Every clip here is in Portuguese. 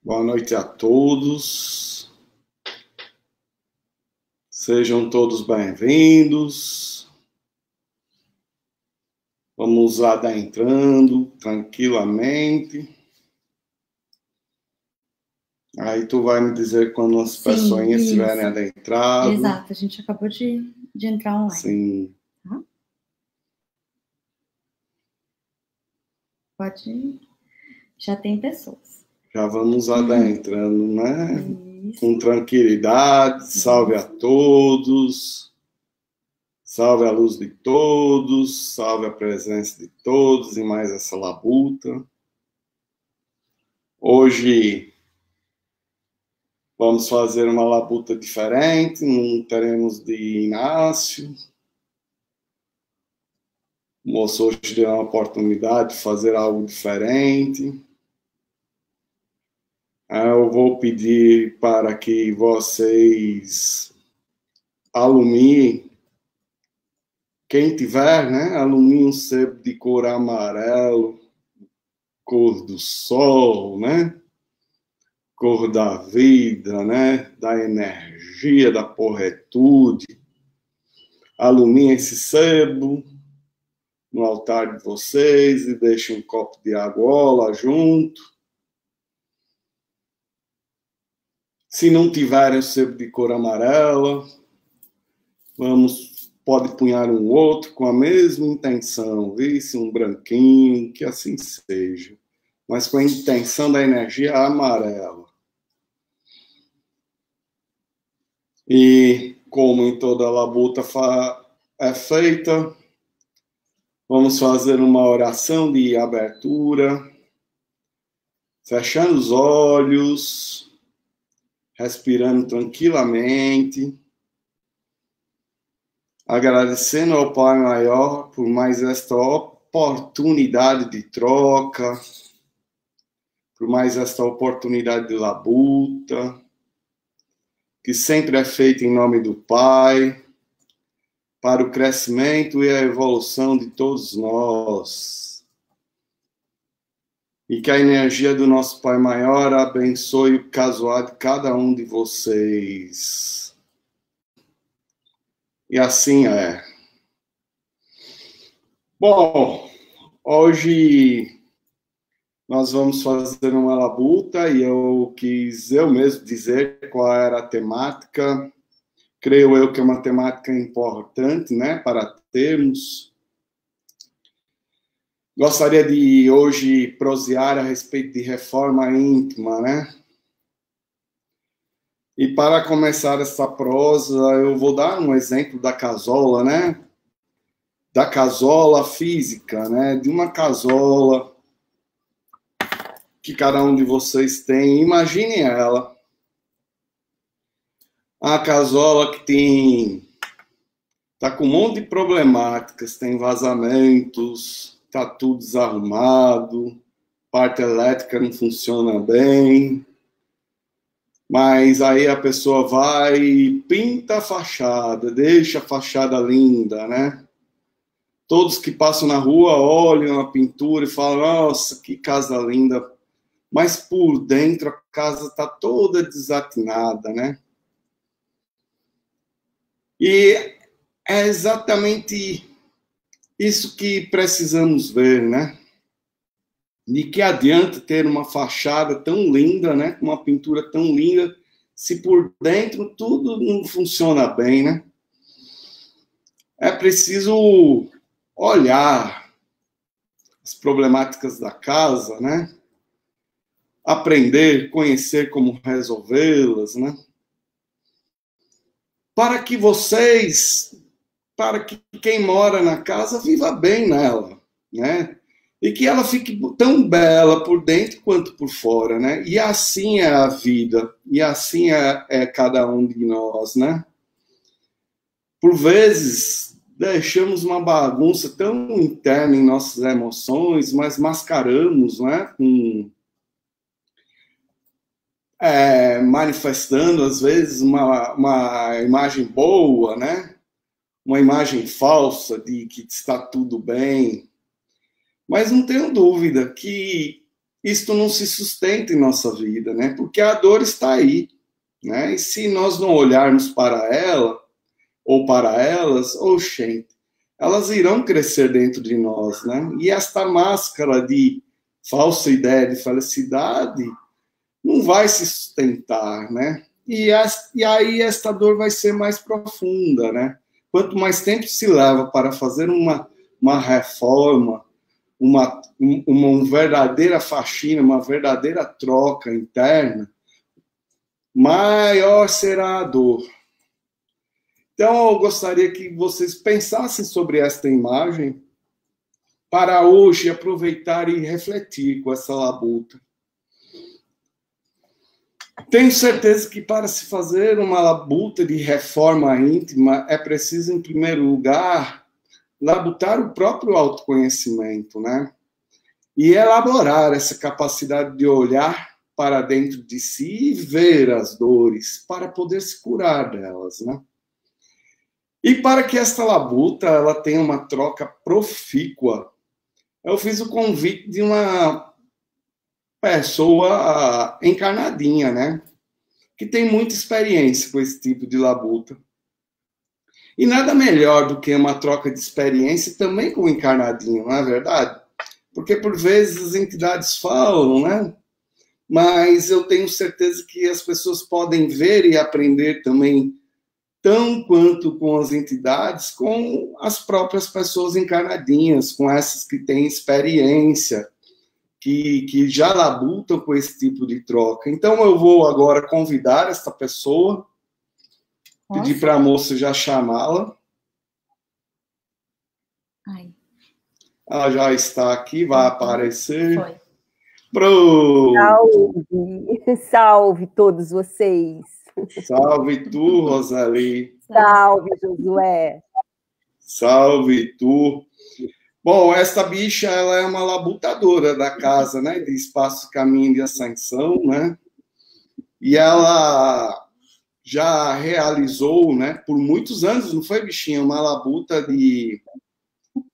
Boa noite a todos. Sejam todos bem-vindos. Vamos lá entrando tranquilamente. Aí tu vai me dizer quando as pessoas estiverem adentradas. Exato, a gente acabou de entrar online. Sim. Tá? Pode. Já tem pessoas. Já vamos adentrando, né? Isso. Com tranquilidade. Salve a todos. Salve a luz de todos. Salve a presença de todos em mais essa labuta. Hoje vamos fazer uma labuta diferente. Não teremos de Inácio. O moço hoje deu uma oportunidade de fazer algo diferente. Eu vou pedir para que vocês alumiem, quem tiver, né? Alumiem um sebo de cor amarelo, cor do sol, né? Cor da vida, né? Da energia, da porretude. Alumiem esse sebo no altar de vocês e deixem um copo de água junto. Se não tiverem o sebo de cor amarela, pode punhar um outro com a mesma intenção, vice um branquinho, que assim seja, mas com a intenção da energia amarela. E como em toda labuta é feita, vamos fazer uma oração de abertura, fechando os olhos, respirando tranquilamente, agradecendo ao Pai Maior por mais esta oportunidade de troca, por mais esta oportunidade de labuta, que sempre é feita em nome do Pai, para o crescimento e a evolução de todos nós. E que a energia do nosso Pai Maior abençoe o casuar de cada um de vocês. E assim é. Bom, hoje nós vamos fazer uma labuta e eu quis eu mesmo dizer qual era a temática. Creio eu que é uma temática importante, né, para termos. Gostaria de hoje prosear a respeito de reforma íntima, né? E para começar essa prosa, eu vou dar um exemplo da casola, né? Da casola física, né? De uma casola que cada um de vocês tem. Imaginem ela. A casola que tá com um monte de problemáticas, tem vazamentos, tá tudo desarrumado, parte elétrica não funciona bem, mas aí a pessoa vai e pinta a fachada, deixa a fachada linda, né? Todos que passam na rua olham a pintura e falam, nossa, que casa linda, mas por dentro a casa tá toda desatinada, né? E é exatamente isso que precisamos ver, né? De que adianta ter uma fachada tão linda, né? Uma pintura tão linda, se por dentro tudo não funciona bem, né? É preciso olhar as problemáticas da casa, né? Aprender, conhecer como resolvê-las, né? Para que quem mora na casa viva bem nela, né? E que ela fique tão bela por dentro quanto por fora, né? E assim é a vida, e assim é cada um de nós, né? Por vezes, deixamos uma bagunça tão interna em nossas emoções, mas mascaramos, né? Manifestando, às vezes, uma imagem boa, né? Uma imagem falsa de que está tudo bem. Mas não tenho dúvida que isto não se sustenta em nossa vida, né? Porque a dor está aí, né? E se nós não olharmos para ela, ou para elas, oxente, elas irão crescer dentro de nós, né? E esta máscara de falsa ideia de felicidade não vai se sustentar, né? E aí esta dor vai ser mais profunda, né? Quanto mais tempo se leva para fazer uma reforma, uma verdadeira faxina, uma verdadeira troca interna, maior será a dor. Então, eu gostaria que vocês pensassem sobre esta imagem para hoje aproveitar e refletir com essa labuta. Tenho certeza que para se fazer uma labuta de reforma íntima é preciso, em primeiro lugar, labutar o próprio autoconhecimento, né? E elaborar essa capacidade de olhar para dentro de si e ver as dores para poder se curar delas, né? E para que esta labuta ela tenha uma troca profícua, eu fiz o convite de uma pessoa encarnadinha, né? Que tem muita experiência com esse tipo de labuta. E nada melhor do que uma troca de experiência também com o encarnadinho, não é verdade? Porque por vezes as entidades falam, né? Mas eu tenho certeza que as pessoas podem ver e aprender também, tão quanto com as entidades, com as próprias pessoas encarnadinhas, com essas que têm experiência, que já labutam com esse tipo de troca. Então, eu vou agora convidar esta pessoa, pedir para a moça já chamá-la. Ela já está aqui, vai aparecer. Foi. Pronto. Salve, salve todos vocês. Salve tu, Roseli. Salve, Josué. Salve tu. Bom, esta bicha, ela é uma labutadora da casa, né? De Espaço Caminho de Ascensão, né? E ela já realizou, né? Por muitos anos, não foi, bichinha? Uma labuta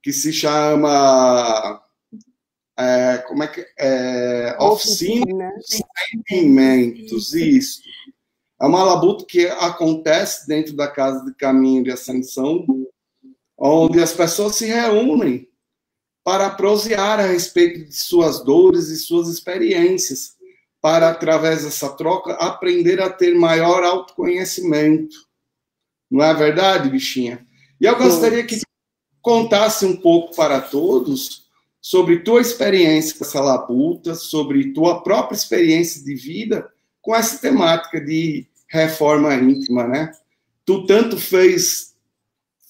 que se chama... como é que oficina de sentimentos, isso. É uma labuta que acontece dentro da Casa de Caminho de Ascensão, onde as pessoas se reúnem para prosear a respeito de suas dores e suas experiências, para, através dessa troca, aprender a ter maior autoconhecimento. Não é verdade, bichinha? E eu gostaria que contasse um pouco para todos sobre tua experiência com essa labuta, sobre tua própria experiência de vida com essa temática de reforma íntima, né? Tu tanto fez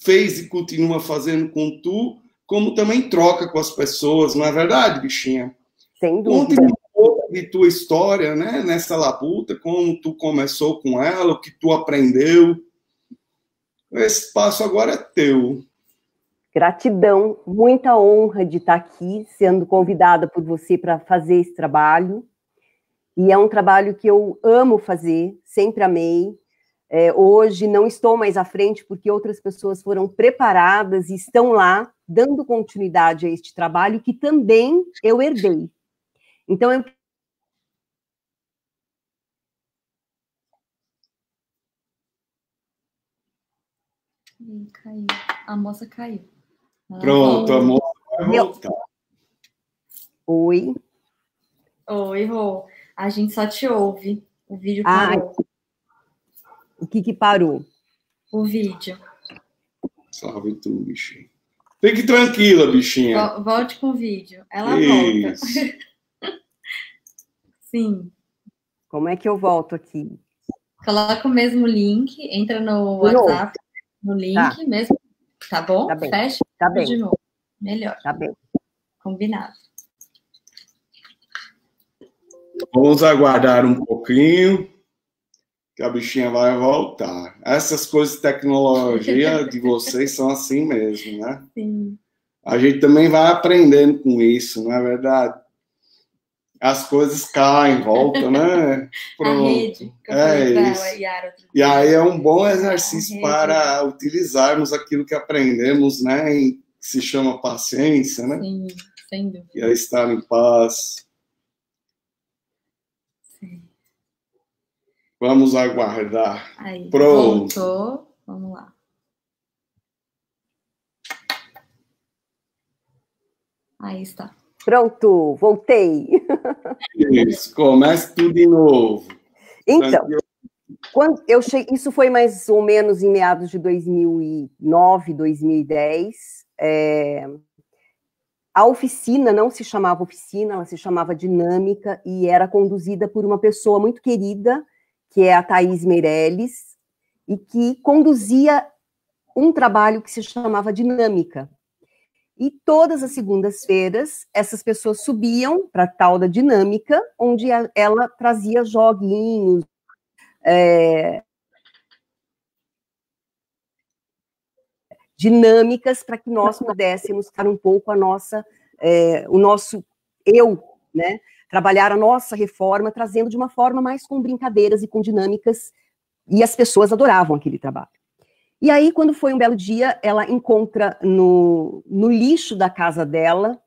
e continua fazendo com tu, como também troca com as pessoas, não é verdade, bichinha? Sem dúvida. Conta um pouco de tua história, né? Nessa labuta, como tu começou com ela, o que tu aprendeu. Esse espaço agora é teu. Gratidão, muita honra de estar aqui, sendo convidada por você para fazer esse trabalho. E é um trabalho que eu amo fazer, sempre amei. Hoje não estou mais à frente, porque outras pessoas foram preparadas e estão lá, dando continuidade a este trabalho, que também eu herdei. Então, Caiu. A moça caiu. Pronto, a moça vai voltar. Oi. Oi, Rô. A gente só te ouve. O vídeo parou. O que parou? O vídeo. Salve tu, bichinho. Fique tranquila, bichinha. Volte com o vídeo. Ela Isso. volta. Sim. Como é que eu volto aqui? Coloca o mesmo link, entra no WhatsApp, no link mesmo. Tá bom? Tá bem. Fecha Tá bem. de novo. Melhor. Tá bem. Combinado. Vamos aguardar um pouquinho, que a bichinha vai voltar. Essas coisas de tecnologia de vocês são assim mesmo, né? Sim. A gente também vai aprendendo com isso, não é verdade? As coisas caem, voltam, né? Pronto. A rede. Que eu é falei isso. pra Yara, E aí é um bom exercício para utilizarmos aquilo que aprendemos, né? Que se chama paciência, né? Sim, sem dúvida. E é estar em paz. Vamos aguardar. Aí, pronto. Voltou. Vamos lá. Aí está. Pronto, voltei. Isso, comece tudo de novo. Então, quando eu cheguei, isso foi mais ou menos em meados de 2009, 2010. A oficina não se chamava oficina, ela se chamava Dinâmica e era conduzida por uma pessoa muito querida, que é a Thaís Meirelles, e que conduzia um trabalho que se chamava Dinâmica. E todas as segundas-feiras, essas pessoas subiam para a tal da Dinâmica, onde ela trazia joguinhos, dinâmicas para que nós pudéssemos estar um pouco o nosso eu, né? Trabalhar a nossa reforma, trazendo de uma forma mais com brincadeiras e com dinâmicas, e as pessoas adoravam aquele trabalho. E aí, quando foi um belo dia, ela encontra no lixo da casa dela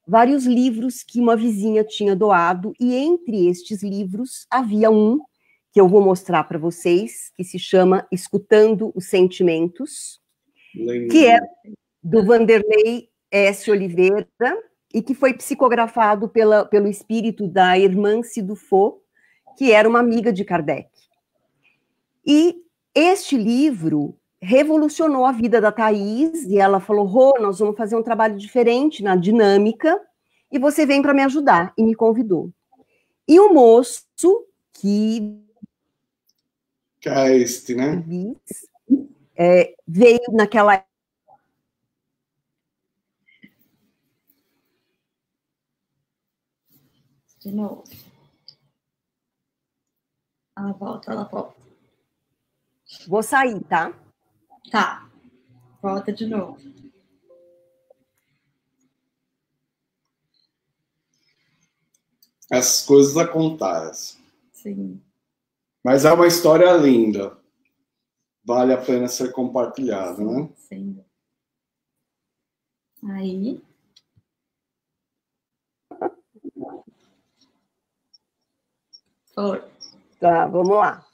vários livros que uma vizinha tinha doado, e entre estes livros havia um que eu vou mostrar para vocês, que se chama Escutando os Sentimentos, que é do Vanderlei S. Oliveira, e que foi psicografado pelo espírito da irmã Cidufo, que era uma amiga de Kardec. E este livro revolucionou a vida da Thaís, e ela falou, Rô, nós vamos fazer um trabalho diferente na Dinâmica, e você vem para me ajudar, e me convidou. E o moço que é este, né? Veio naquela... De novo. Ela volta. Vou sair, tá? Tá. Volta de novo. Essas coisas acontecem. Sim. Mas é uma história linda. Vale a pena ser compartilhada, né? Sim. Aí. Foi. Tá, vamos lá.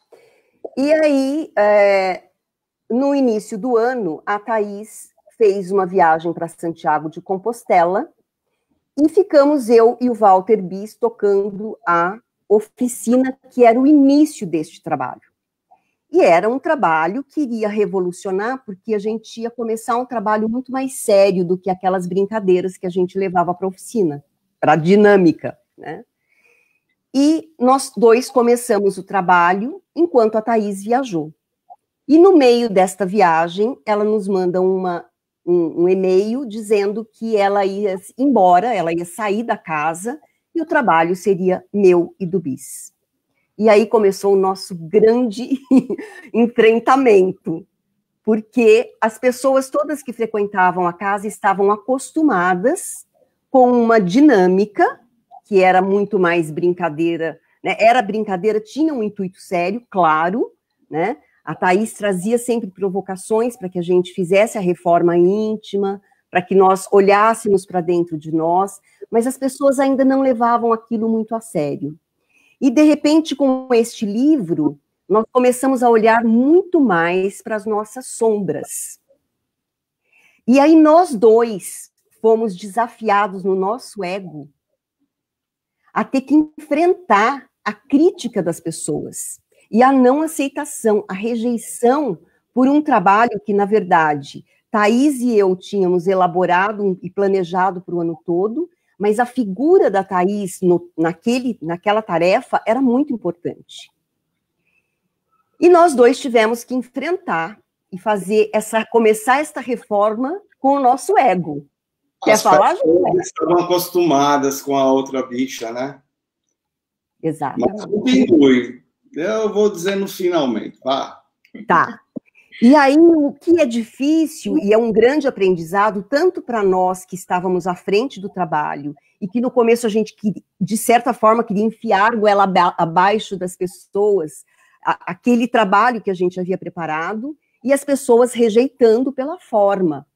E aí, no início do ano, a Thaís fez uma viagem para Santiago de Compostela e ficamos eu e o Walter Bis tocando a oficina, que era o início deste trabalho. E era um trabalho que iria revolucionar, porque a gente ia começar um trabalho muito mais sério do que aquelas brincadeiras que a gente levava para a oficina, para a Dinâmica, né? E nós dois começamos o trabalho enquanto a Thaís viajou. E no meio desta viagem, ela nos manda um e-mail dizendo que ela ia embora, ela ia sair da casa e o trabalho seria meu e do Bis. E aí começou o nosso grande enfrentamento, porque as pessoas todas que frequentavam a casa estavam acostumadas com uma dinâmica que era muito mais brincadeira, né? Era brincadeira, tinha um intuito sério, claro, né? A Thaís trazia sempre provocações para que a gente fizesse a reforma íntima, para que nós olhássemos para dentro de nós, mas as pessoas ainda não levavam aquilo muito a sério. E, de repente, com este livro, nós começamos a olhar muito mais para as nossas sombras. E aí nós dois fomos desafiados no nosso ego a ter que enfrentar a crítica das pessoas e a não aceitação, a rejeição por um trabalho que, na verdade, Thaís e eu tínhamos elaborado e planejado para o ano todo, mas a figura da Thaís naquela tarefa era muito importante. E nós dois tivemos que enfrentar e começar essa reforma com o nosso ego. Quer falar, José? Estavam acostumadas com a outra bicha, né? Exato. Mas continue. Eu vou dizendo finalmente, vá. Tá. E aí, o que é difícil, e é um grande aprendizado, tanto para nós que estávamos à frente do trabalho, e que no começo a gente, de certa forma, queria enfiar a goela abaixo das pessoas, aquele trabalho que a gente havia preparado, e as pessoas rejeitando pela forma.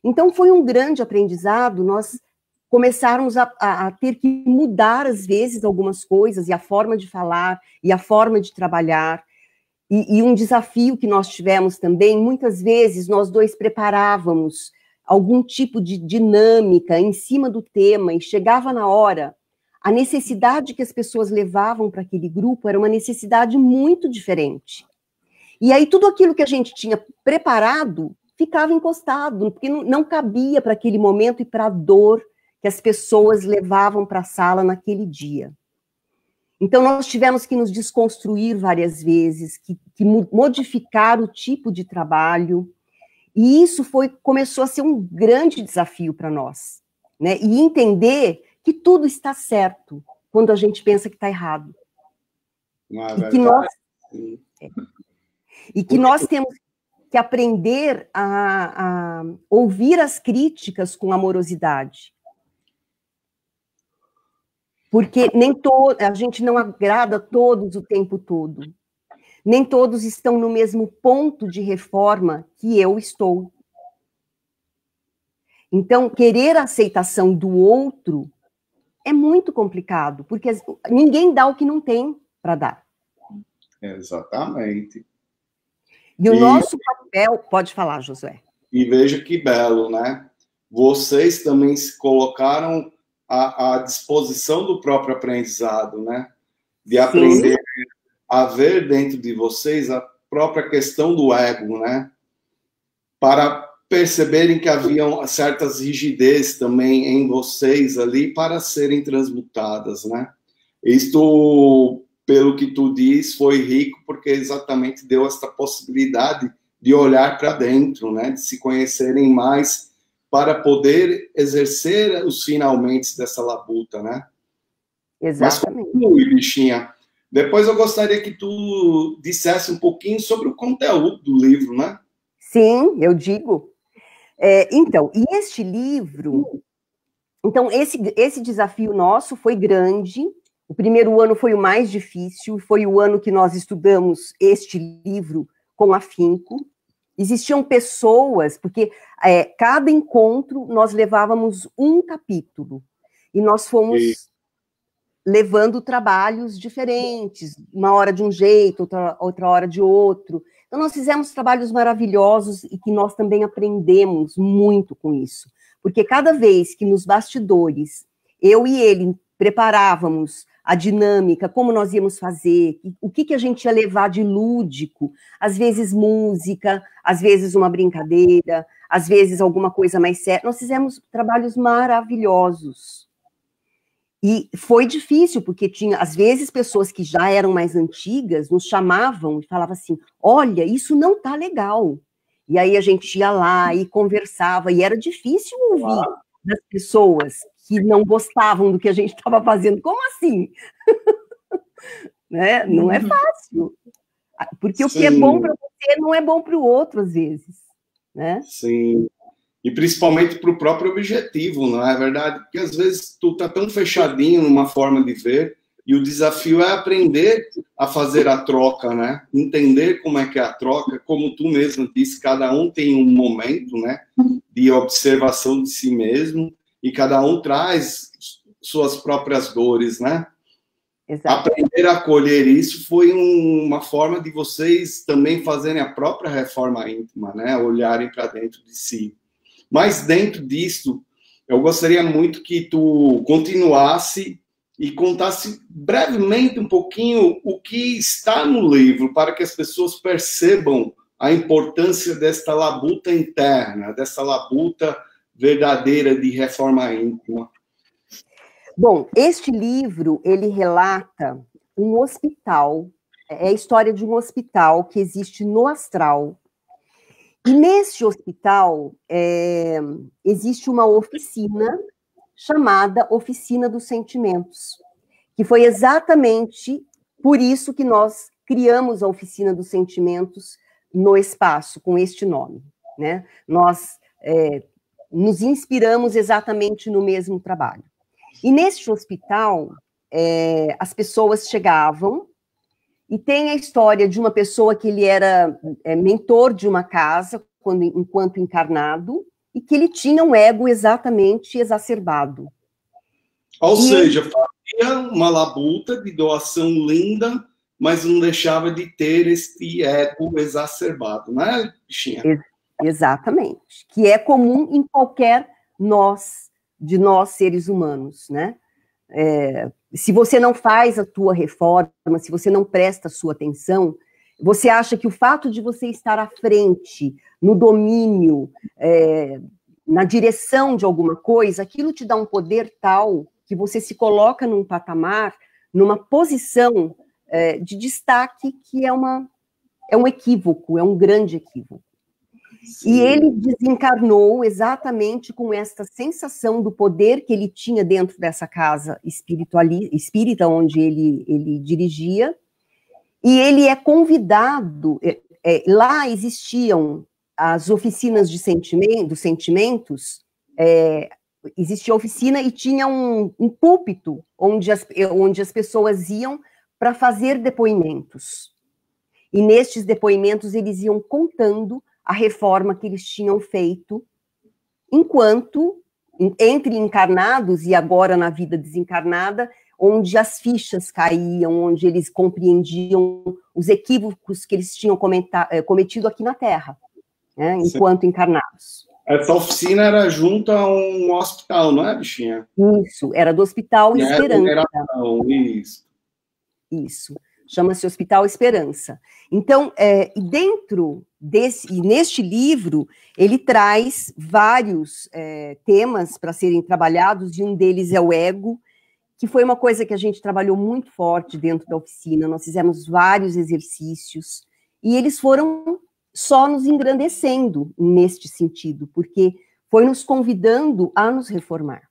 Então, foi um grande aprendizado nós começarmos a ter que mudar, às vezes, algumas coisas, e a forma de falar, e a forma de trabalhar. E um desafio que nós tivemos também, muitas vezes, nós dois preparávamos algum tipo de dinâmica em cima do tema, e chegava na hora, a necessidade que as pessoas levavam para aquele grupo era uma necessidade muito diferente. E aí tudo aquilo que a gente tinha preparado ficava encostado, porque não cabia para aquele momento e para a dor que as pessoas levavam para a sala naquele dia. Então, nós tivemos que nos desconstruir várias vezes, que modificar o tipo de trabalho, e isso começou a ser um grande desafio para nós, né? E entender que tudo está certo quando a gente pensa que está errado. E que nós temos que aprender a ouvir as críticas com amorosidade. Porque a gente não agrada todos o tempo todo. Nem todos estão no mesmo ponto de reforma que eu estou. Então, querer a aceitação do outro é muito complicado, porque ninguém dá o que não tem para dar. Exatamente. E o nosso papel... Pode falar, Josué. E veja que belo, né? Vocês também se colocaram à disposição do próprio aprendizado, né? De aprender a ver dentro de vocês a própria questão do ego, né? Para perceberem que haviam certas rigidez também em vocês ali para serem transmutadas, né? Isto, pelo que tu diz, foi rico porque exatamente deu esta possibilidade de olhar para dentro, né? De se conhecerem mais para poder exercer os finalmente dessa labuta, né? Exatamente. Mas continue, bichinha. Depois eu gostaria que tu dissesse um pouquinho sobre o conteúdo do livro, né? Sim, eu digo. Então, e este livro... Então, esse desafio nosso foi grande. O primeiro ano foi o mais difícil, foi o ano que nós estudamos este livro com afinco. Existiam pessoas, porque cada encontro nós levávamos um capítulo, e nós fomos levando trabalhos diferentes, uma hora de um jeito, outra hora de outro. Então, nós fizemos trabalhos maravilhosos e que nós também aprendemos muito com isso, porque cada vez que nos bastidores, eu e ele preparávamos a dinâmica, como nós íamos fazer, o que a gente ia levar de lúdico, às vezes música, às vezes uma brincadeira, às vezes alguma coisa mais séria. Nós fizemos trabalhos maravilhosos. E foi difícil, porque tinha, às vezes, pessoas que já eram mais antigas nos chamavam e falavam assim, olha, isso não está legal. E aí a gente ia lá e conversava, e era difícil ouvir das pessoas que não gostavam do que a gente estava fazendo. Como assim? Né? Não é fácil. Porque o que é bom para você não é bom para o outro, às vezes. Né? Sim. E principalmente para o próprio objetivo, não é verdade? Porque às vezes tu tá tão fechadinho numa forma de ver, e o desafio é aprender a fazer a troca, né? Entender como é que é a troca, como tu mesmo disse, cada um tem um momento, né, de observação de si mesmo, e cada um traz suas próprias dores, né? Exato. Aprender a acolher isso foi uma forma de vocês também fazerem a própria reforma íntima, né? Olharem para dentro de si. Mas dentro disso, eu gostaria muito que tu continuasse e contasse brevemente um pouquinho o que está no livro, para que as pessoas percebam a importância desta labuta interna, dessa labuta verdadeira de reforma íntima. Bom, este livro, ele relata um hospital, é a história de um hospital que existe no astral. E neste hospital existe uma oficina chamada Oficina dos Sentimentos, que foi exatamente por isso que nós criamos a Oficina dos Sentimentos no espaço, com este nome, né? Nós nos inspiramos exatamente no mesmo trabalho. E neste hospital, as pessoas chegavam, e tem a história de uma pessoa que ele era mentor de uma casa, enquanto encarnado, e que ele tinha um ego exatamente exacerbado. Ou seja, fazia uma labuta de doação linda, mas não deixava de ter esse ego exacerbado, né, bichinha? Exatamente. Que é comum em qualquer de nós seres humanos, né? Se você não faz a tua reforma, se você não presta a sua atenção, você acha que o fato de você estar à frente, no domínio, na direção de alguma coisa, aquilo te dá um poder tal que você se coloca num patamar, numa posição de destaque que é um equívoco, é um grande equívoco. Sim. E ele desencarnou exatamente com esta sensação do poder que ele tinha dentro dessa casa espírita, onde ele dirigia, e ele é convidado, lá existiam as oficinas dos sentimentos, existia a oficina e tinha um púlpito onde as pessoas iam para fazer depoimentos. E nestes depoimentos eles iam contando a reforma que eles tinham feito, enquanto, entre encarnados e agora na vida desencarnada, onde as fichas caíam, onde eles compreendiam os equívocos que eles tinham cometido aqui na Terra, né, enquanto encarnados. Essa oficina era junto a um hospital, não é, bichinha? Isso, era do Hospital Esperança. Isso. Chama-se Hospital Esperança. Então, dentro e neste livro, ele traz vários temas para serem trabalhados, e um deles é o ego, que foi uma coisa que a gente trabalhou muito forte dentro da oficina. Nós fizemos vários exercícios, e eles foram só nos engrandecendo neste sentido, porque foi nos convidando a nos reformar.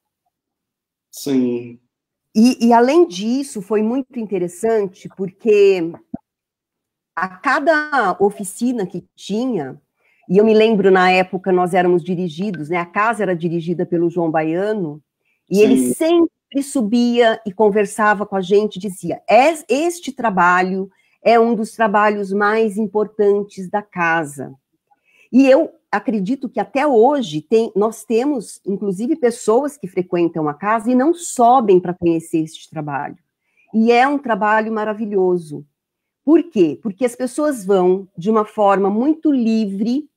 Sim. E, além disso, foi muito interessante, porque a cada oficina que tinha, e eu me lembro, na época, nós éramos dirigidos, né, a casa era dirigida pelo João Baiano, e Sim. ele sempre subia e conversava com a gente, dizia, este trabalho é um dos trabalhos mais importantes da casa. E eu acredito que até hoje nós temos, inclusive, pessoas que frequentam a casa e não sobem para conhecer este trabalho. E é um trabalho maravilhoso. Por quê? Porque as pessoas vão, de uma forma muito livre,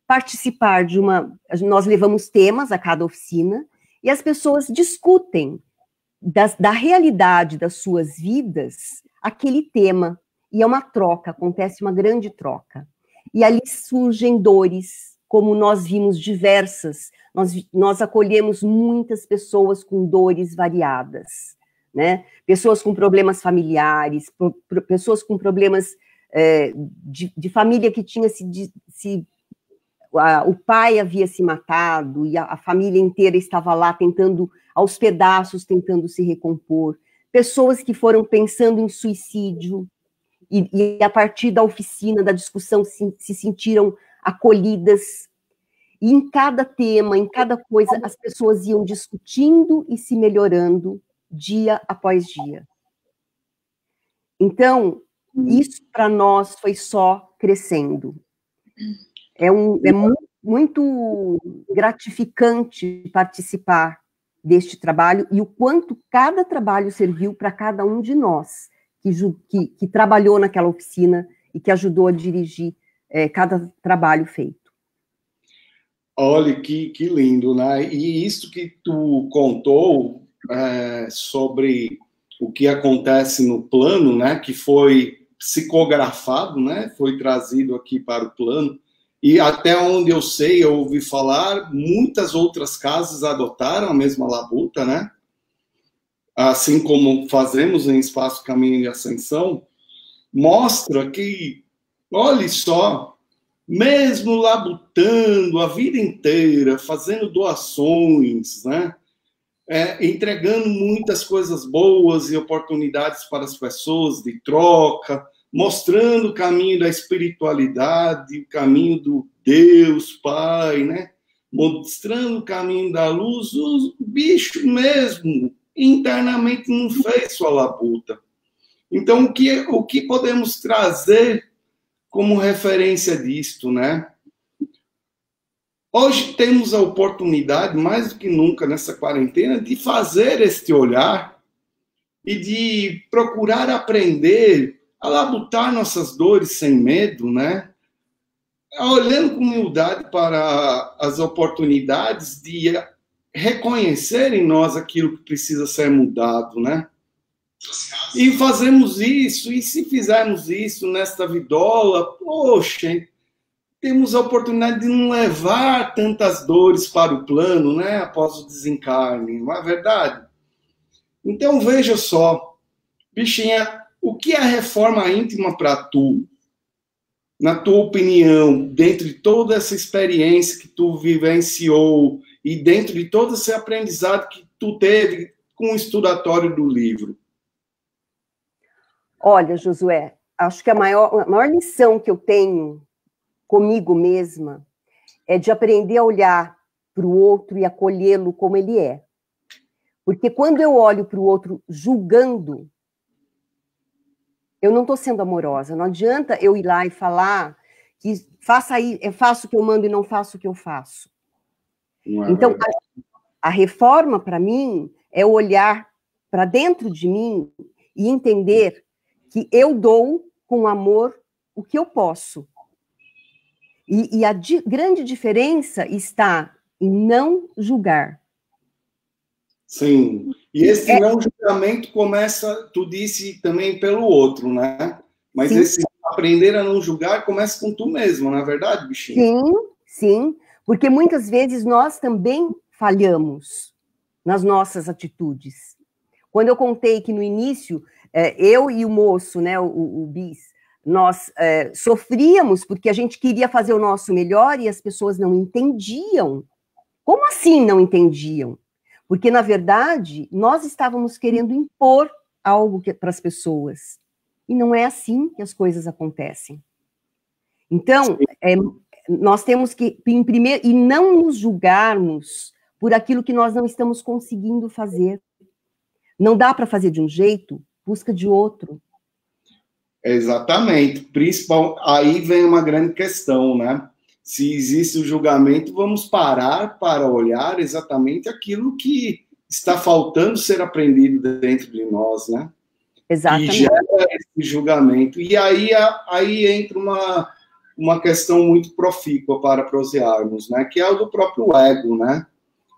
participar nós levamos temas a cada oficina, e as pessoas discutem da realidade das suas vidas aquele tema. E é uma troca, acontece uma grande troca. E ali surgem dores, como nós vimos diversas, nós acolhemos muitas pessoas com dores variadas, né? Pessoas com problemas familiares, pessoas com problemas de família que tinha o pai havia se matado e a família inteira estava lá tentando, aos pedaços, tentando se recompor. Pessoas que foram pensando em suicídio, e a partir da oficina, da discussão, se sentiram acolhidas. E em cada tema, em cada coisa, as pessoas iam discutindo e se melhorando dia após dia. Então, isso para nós foi só crescendo. É muito gratificante participar deste trabalho e o quanto cada trabalho serviu para cada um de nós, que trabalhou naquela oficina e que ajudou a dirigir cada trabalho feito. Olha, que lindo, né? E isso que tu contou sobre o que acontece no plano, né? Que foi psicografado, né? Foi trazido aqui para o plano. E até onde eu sei, eu ouvi falar, muitas outras casas adotaram a mesma labuta, né? Assim como fazemos em Espaço Caminho de Ascensão, mostra que, olha só, mesmo labutando a vida inteira, fazendo doações, né? Entregando muitas coisas boas e oportunidades para as pessoas de troca, mostrando o caminho da espiritualidade, o caminho do Deus Pai, né? Mostrando o caminho da luz, o bicho mesmo internamente não fez sua labuta. Então, o que podemos trazer como referência disto, né? Hoje temos a oportunidade, mais do que nunca nessa quarentena, de fazer este olhar e de procurar aprender a labutar nossas dores sem medo, né? Olhando com humildade para as oportunidades de reconhecer em nós aquilo que precisa ser mudado, né? E fazemos isso, e se fizermos isso nesta vidola, poxa, temos a oportunidade de não levar tantas dores para o plano, né, após o desencarne, não é verdade? Então, veja só, bichinha, o que é reforma íntima para tu? Na tua opinião, dentro de toda essa experiência que tu vivenciou e dentro de todo esse aprendizado que tu teve com o estudatório do livro? Olha, Josué, acho que a maior lição que eu tenho comigo mesma é de aprender a olhar para o outro e acolhê-lo como ele é. Porque quando eu olho para o outro julgando, eu não estou sendo amorosa. Não adianta eu ir lá e falar que faço o que eu mando e não faço o que eu faço. Então, a reforma, para mim, é olhar para dentro de mim e entender que eu dou com amor o que eu posso. E a grande diferença está em não julgar. Sim. E esse não julgamento começa, tu disse, também pelo outro, né? Mas sim, esse aprender a não julgar começa com tu mesmo, não é verdade, bichinho? Sim, sim. Porque muitas vezes nós também falhamos nas nossas atitudes. Quando eu contei que no início, eu e o moço, né, o Bis, nós sofríamos porque a gente queria fazer o nosso melhor e as pessoas não entendiam. Como assim não entendiam? Porque, na verdade, nós estávamos querendo impor algo para as pessoas. E não é assim que as coisas acontecem. Então, nós temos que, primeiro, e não nos julgarmos por aquilo que nós não estamos conseguindo fazer. Não dá para fazer de um jeito, busca de outro. Exatamente. Aí vem uma grande questão, né? Se existe o julgamento, vamos parar para olhar exatamente aquilo que está faltando ser aprendido dentro de nós, né? Exatamente. Que gera esse julgamento. E aí entra uma questão muito profícua para prosearmos, né? Que é o do próprio ego, né?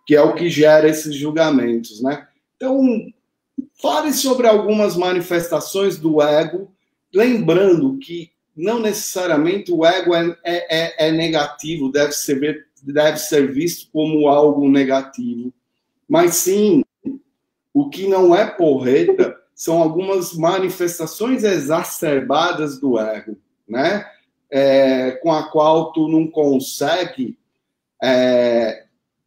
Que é o que gera esses julgamentos, né? Então, fale sobre algumas manifestações do ego, lembrando que não necessariamente o ego é negativo, deve ser visto como algo negativo. Mas sim, o que não é porreta são algumas manifestações exacerbadas do ego, né? Com a qual tu não consegue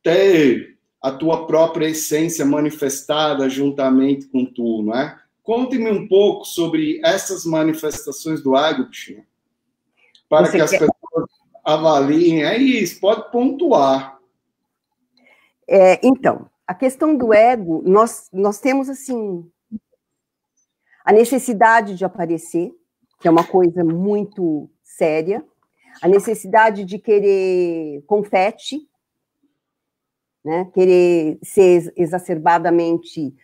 ter a tua própria essência manifestada juntamente com tu, não é? Conte-me um pouco sobre essas manifestações do ego, bichinho, para que as pessoas avaliem. É isso, pode pontuar. Então, a questão do ego, nós temos, assim, a necessidade de aparecer, que é uma coisa muito séria, a necessidade de querer confete, né? Querer ser exacerbadamente...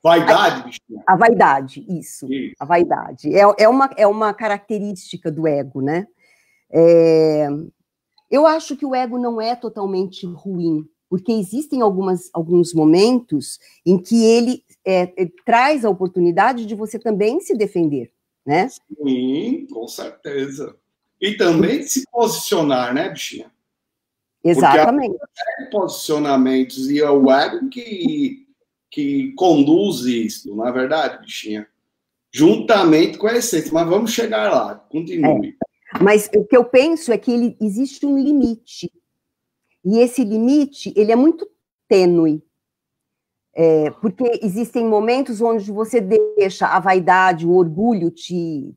Vaidade, bichinho. A vaidade, isso. A vaidade. É uma característica do ego, né? Eu acho que o ego não é totalmente ruim, porque existem alguns momentos em que ele traz a oportunidade de você também se defender, né? Sim, com certeza. E também se posicionar, né, bichinha? Exatamente. Porque há posicionamentos e é o ego que conduz isso, não é verdade, bichinha? Juntamente com a essência. Mas vamos chegar lá, continue. Mas o que eu penso é que existe um limite. E esse limite, ele é muito tênue. Porque existem momentos onde você deixa a vaidade, o orgulho te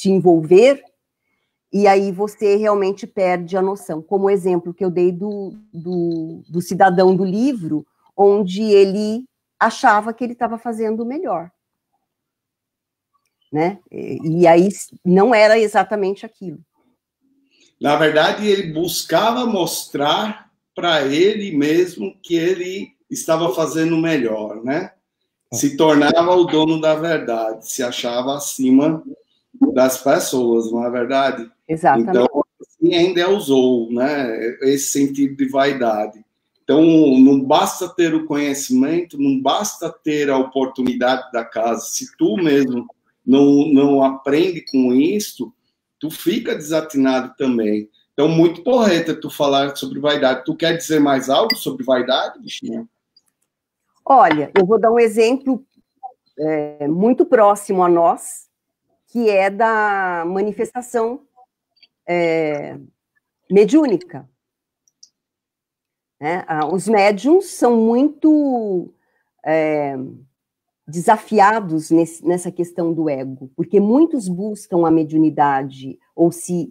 envolver, e aí você realmente perde a noção. Como o exemplo que eu dei do cidadão do livro, onde ele achava que ele estava fazendo o melhor. Né? E aí não era exatamente aquilo. Na verdade, ele buscava mostrar para ele mesmo que ele estava fazendo melhor, né? Se tornava o dono da verdade, se achava acima das pessoas, não é verdade? Exatamente. Então, assim, ainda usou, né? Esse sentido de vaidade. Então, não basta ter o conhecimento, não basta ter a oportunidade da casa. Se tu mesmo não aprende com isso, tu fica desatinado também. Então, muito correto tu falar sobre vaidade. Tu quer dizer mais algo sobre vaidade, bichinha? Olha, eu vou dar um exemplo muito próximo a nós, que é da manifestação mediúnica. Né? Os médiums são muito desafiados nessa questão do ego, porque muitos buscam a mediunidade ou se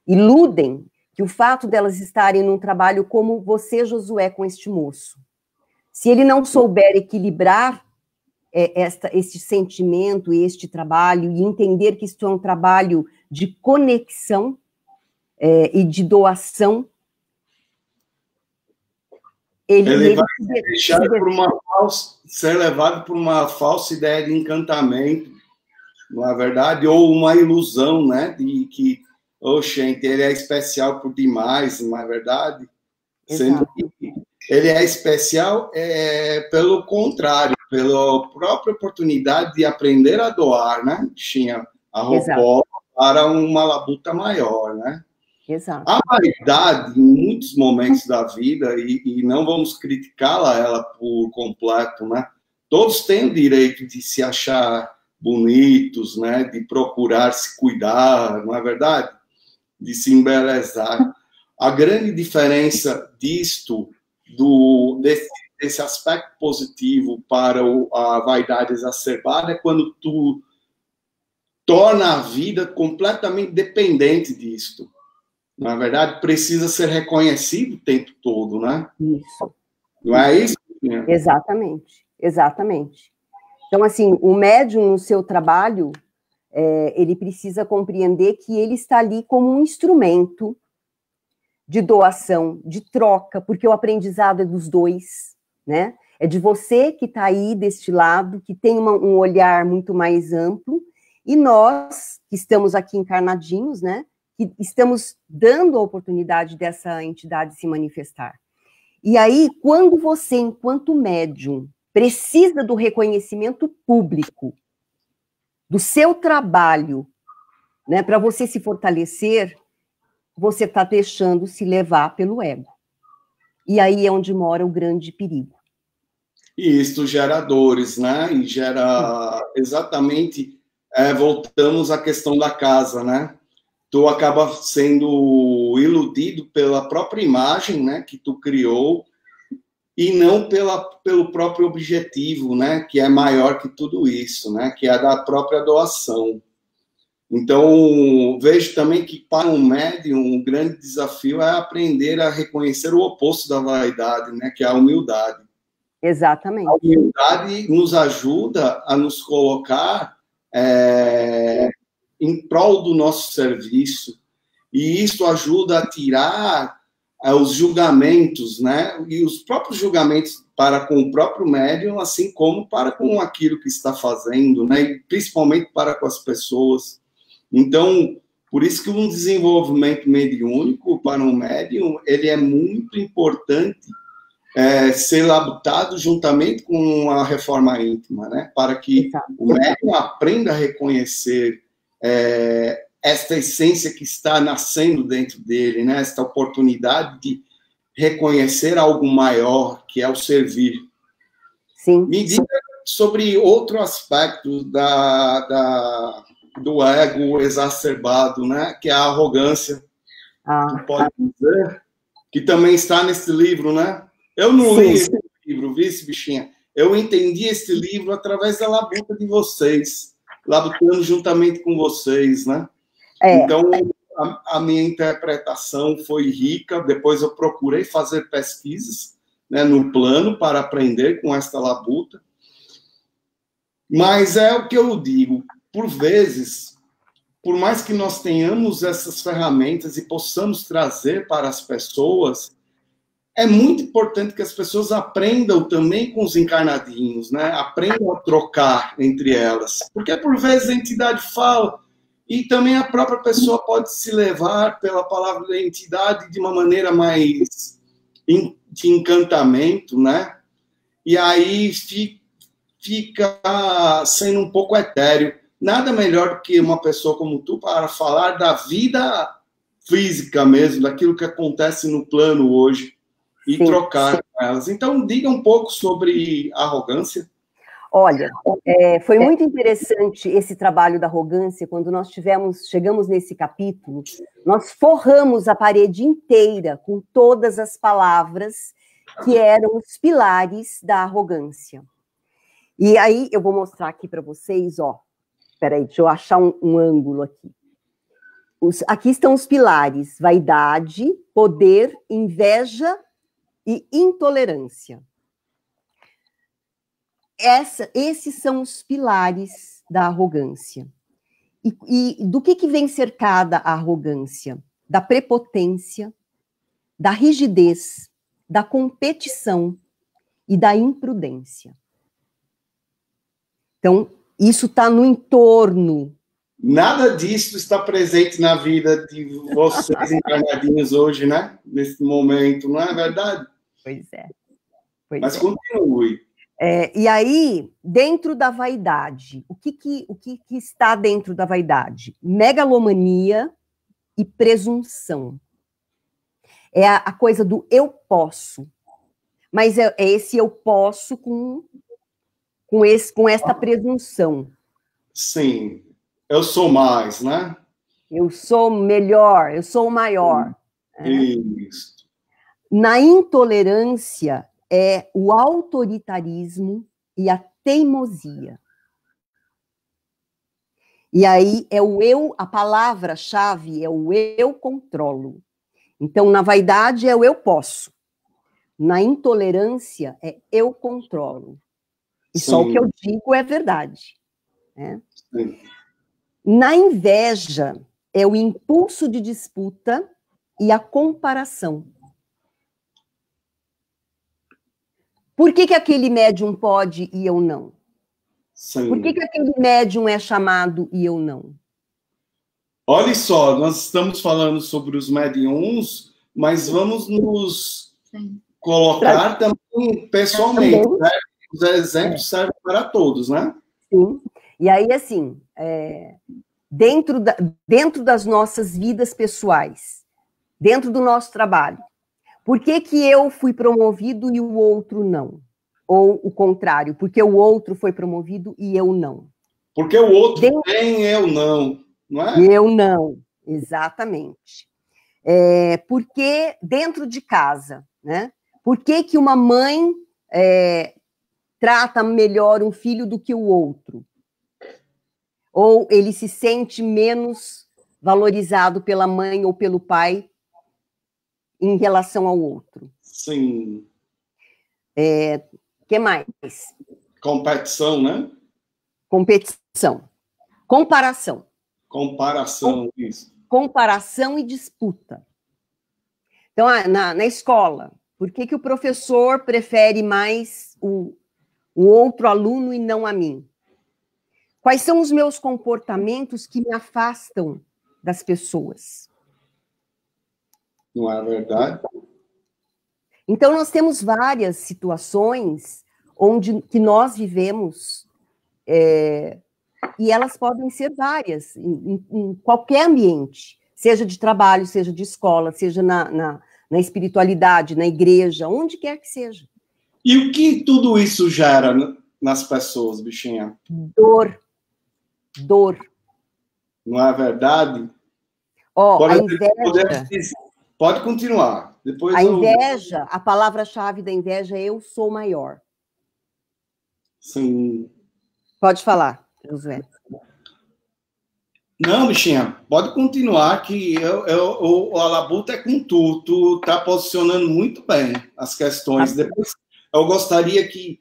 iludem que o fato delas estarem num trabalho como você, Josué, com este moço, se ele não souber equilibrar este sentimento, este trabalho, e entender que isso é um trabalho de conexão e de doação, ele vai ser levado por uma falsa ideia de encantamento, na verdade, ou uma ilusão, né, de que, gente, ele é especial por demais, não é verdade? Sendo que ele é especial pelo contrário, pela própria oportunidade de aprender a doar, né? Tinha a roupa para uma labuta maior, né? Exato. A vaidade, em muitos momentos da vida, e não vamos criticá-la ela por completo, né? Todos têm o direito de se achar bonitos, né? De procurar se cuidar, não é verdade? De se embelezar. A grande diferença disto, desse aspecto positivo para a vaidade exacerbada, é quando tu torna a vida completamente dependente disto. Na verdade, precisa ser reconhecido o tempo todo, né? Isso. Não é isso? Exatamente, exatamente. Então, assim, o médium, no seu trabalho, ele precisa compreender que ele está ali como um instrumento de doação, de troca, porque o aprendizado é dos dois, né? É de você que está aí deste lado, que tem um olhar muito mais amplo, e nós, que estamos aqui encarnadinhos, né? Que estamos dando a oportunidade dessa entidade se manifestar. E aí, quando você, enquanto médium, precisa do reconhecimento público do seu trabalho, né, para você se fortalecer, você está deixando se levar pelo ego. E aí é onde mora o grande perigo. E isto gera dores, né? E gera exatamente, voltamos à questão da casa, né? Tu acaba sendo iludido pela própria imagem, né, que tu criou, e não pelo próprio objetivo, né, que é maior que tudo isso, né, que é a da própria doação. Então, vejo também que para um médium, um grande desafio é aprender a reconhecer o oposto da vaidade, né, que é a humildade. Exatamente. A humildade nos ajuda a nos colocar em prol do nosso serviço, e isso ajuda a tirar os julgamentos, né? E os próprios julgamentos para com o próprio médium, assim como para com aquilo que está fazendo, né? E principalmente para com as pessoas. Então, por isso que um desenvolvimento mediúnico para um médium, ele é muito importante ser labutado juntamente com a reforma íntima, né? Para que o médium aprenda a reconhecer esta essência que está nascendo dentro dele, né? Esta oportunidade de reconhecer algo maior, que é o servir. Sim. Me diga sobre outro aspecto do ego exacerbado, né? Que é a arrogância. Tu pode dizer? Que também está nesse livro, né? Eu não li esse livro, vice bichinha. Eu entendi esse livro através da labuta de vocês, labutando juntamente com vocês, né? Então, a minha interpretação foi rica. Depois eu procurei fazer pesquisas, né, no plano para aprender com esta labuta. Mas é o que eu digo. Por vezes, por mais que nós tenhamos essas ferramentas e possamos trazer para as pessoas, é muito importante que as pessoas aprendam também com os encarnadinhos, né? Aprendam a trocar entre elas. Porque, por vezes, a entidade fala, e também a própria pessoa pode se levar pela palavra da entidade de uma maneira mais de encantamento, né? E aí fica sendo um pouco etéreo. Nada melhor do que uma pessoa como tu para falar da vida física mesmo, daquilo que acontece no plano hoje, e sim, trocar sim. com elas. Então, diga um pouco sobre a arrogância. Olha, foi muito interessante esse trabalho da arrogância. Quando nós chegamos nesse capítulo, nós forramos a parede inteira com todas as palavras que eram os pilares da arrogância. E aí, eu vou mostrar aqui para vocês, ó. Espera aí, deixa eu achar um ângulo aqui. Aqui estão os pilares: vaidade, poder, inveja e intolerância. Esses são os pilares da arrogância. E do que vem cercada a arrogância? Da prepotência, da rigidez, da competição e da imprudência. Então, isso está no entorno. Nada disso está presente na vida de vocês encarnadinhos hoje, né? Nesse momento, não é verdade? Pois é. Mas continue. E aí, dentro da vaidade, o que está dentro da vaidade? Megalomania e presunção. É a coisa do eu posso. Mas é esse eu posso com esta presunção. Sim. Eu sou mais, né? Eu sou melhor, eu sou o maior. Isso. Na intolerância é o autoritarismo e a teimosia. E aí é o eu, a palavra-chave é o eu controlo. Então, na vaidade é o eu posso. Na intolerância é eu controlo. E sim, só o que eu digo é verdade. Né? Sim. Na inveja é o impulso de disputa e a comparação. Por que aquele médium pode e eu não? Sim. Por que aquele médium é chamado e eu não? Olha só, nós estamos falando sobre os médiums, mas vamos nos colocar também pessoalmente, né? Os exemplos servem para todos, né? Sim. E aí, assim, dentro das nossas vidas pessoais, dentro do nosso trabalho, por que eu fui promovido e o outro não? Ou o contrário, porque o outro foi promovido e eu não? Porque o outro tem, eu não, não é? Eu não, exatamente. Porque dentro de casa, né? Por que uma mãe trata melhor um filho do que o outro? Ou ele se sente menos valorizado pela mãe ou pelo pai em relação ao outro? Sim. Que mais? Competição, né? Competição. Comparação. Comparação, isso. Comparação e disputa. Então, na escola, por que o professor prefere mais o outro aluno e não a mim? Quais são os meus comportamentos que me afastam das pessoas? Não é verdade? Então, nós temos várias situações que nós vivemos, e elas podem ser várias, em qualquer ambiente, seja de trabalho, seja de escola, seja na espiritualidade, na igreja, onde quer que seja. E o que tudo isso gera nas pessoas, bichinha? Dor. Não é verdade? A inveja... Pode continuar. Depois a inveja, a palavra-chave da inveja é eu sou maior. Sim. Pode falar, Josué. Não, bichinha, pode continuar, que o Alabuta é com tu. Tu tá posicionando muito bem as questões. Depois, eu gostaria que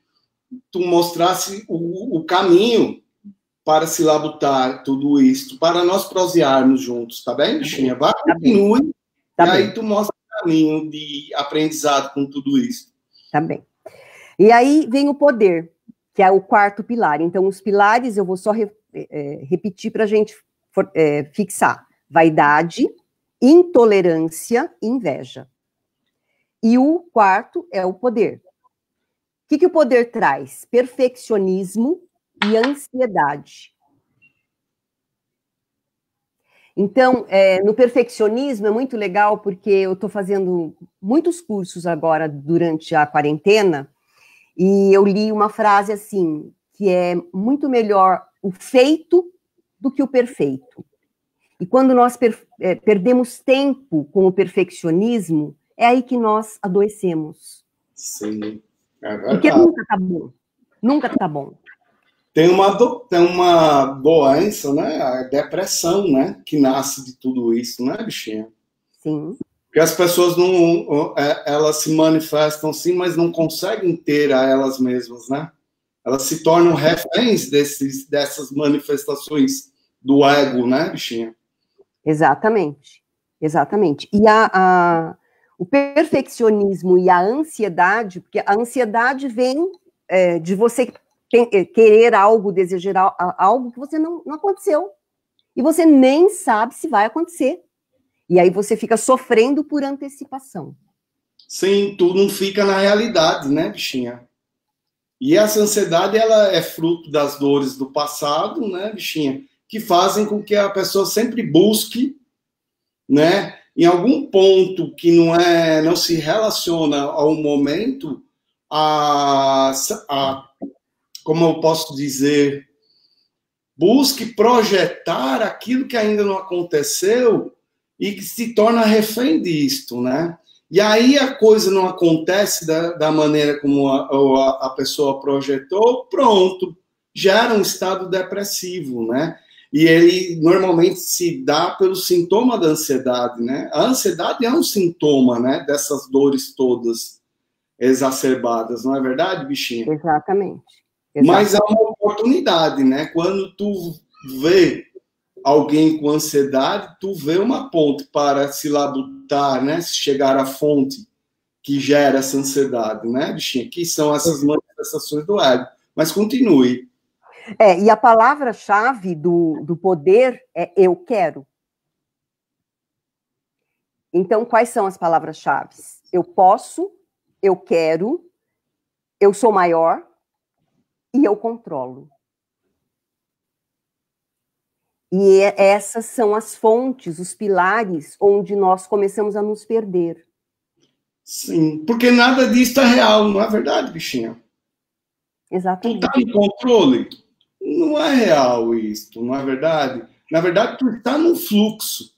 tu mostrasse o caminho para se labutar tudo isso, para nós prosearmos juntos, tá bem, bichinha? Vá, continue, e aí tu mostra o caminho de aprendizado com tudo isso. Tá bem. E aí vem o poder, que é o quarto pilar. Então, os pilares eu vou só repetir para a gente fixar. Vaidade, intolerância e inveja. E o quarto é o poder. O que o poder traz? Perfeccionismo e ansiedade. Então, no perfeccionismo é muito legal, porque eu estou fazendo muitos cursos agora durante a quarentena, e eu li uma frase assim, que é muito melhor o feito do que o perfeito. E quando nós perdemos tempo com o perfeccionismo, é aí que nós adoecemos. Sim, é verdade. Porque nunca tá bom. Nunca tá bom. Tem uma doença, né? A depressão, né? Que nasce de tudo isso, né, bichinha? Sim. Porque as pessoas não, elas se manifestam sim, mas não conseguem ter a elas mesmas, né? Elas se tornam reféns dessas manifestações do ego, né, bichinha? Exatamente. Exatamente. E o perfeccionismo e a ansiedade, porque a ansiedade vem de você querer algo, desejar algo que você não aconteceu. E você nem sabe se vai acontecer. E aí você fica sofrendo por antecipação. Sim, tu não fica na realidade, né, bichinha? E essa ansiedade, ela é fruto das dores do passado, né, bichinha? Que fazem com que a pessoa sempre busque, né, em algum ponto que não se relaciona ao momento, como eu posso dizer, busque projetar aquilo que ainda não aconteceu e que se torna refém disto, né? E aí a coisa não acontece da maneira como a pessoa projetou, pronto, gera um estado depressivo, né? E ele normalmente se dá pelo sintoma da ansiedade, né? A ansiedade é um sintoma, né, dessas dores todas exacerbadas, não é verdade, bichinha? Exatamente. Mas é uma oportunidade, né? Quando tu vê alguém com ansiedade, tu vê uma ponte para se labutar, né? Se chegar à fonte que gera essa ansiedade, né, bichinha? Que são essas manifestações do ego. Mas continue. E a palavra-chave do poder é eu quero. Então, quais são as palavras-chave? Eu posso, eu quero, eu sou maior e eu controlo. E essas são as fontes, os pilares onde nós começamos a nos perder. Sim, porque nada disso é real, não é verdade, bichinha? Exatamente. Tu tá em controle? Não é real isso, não é verdade? Na verdade, tu está num fluxo.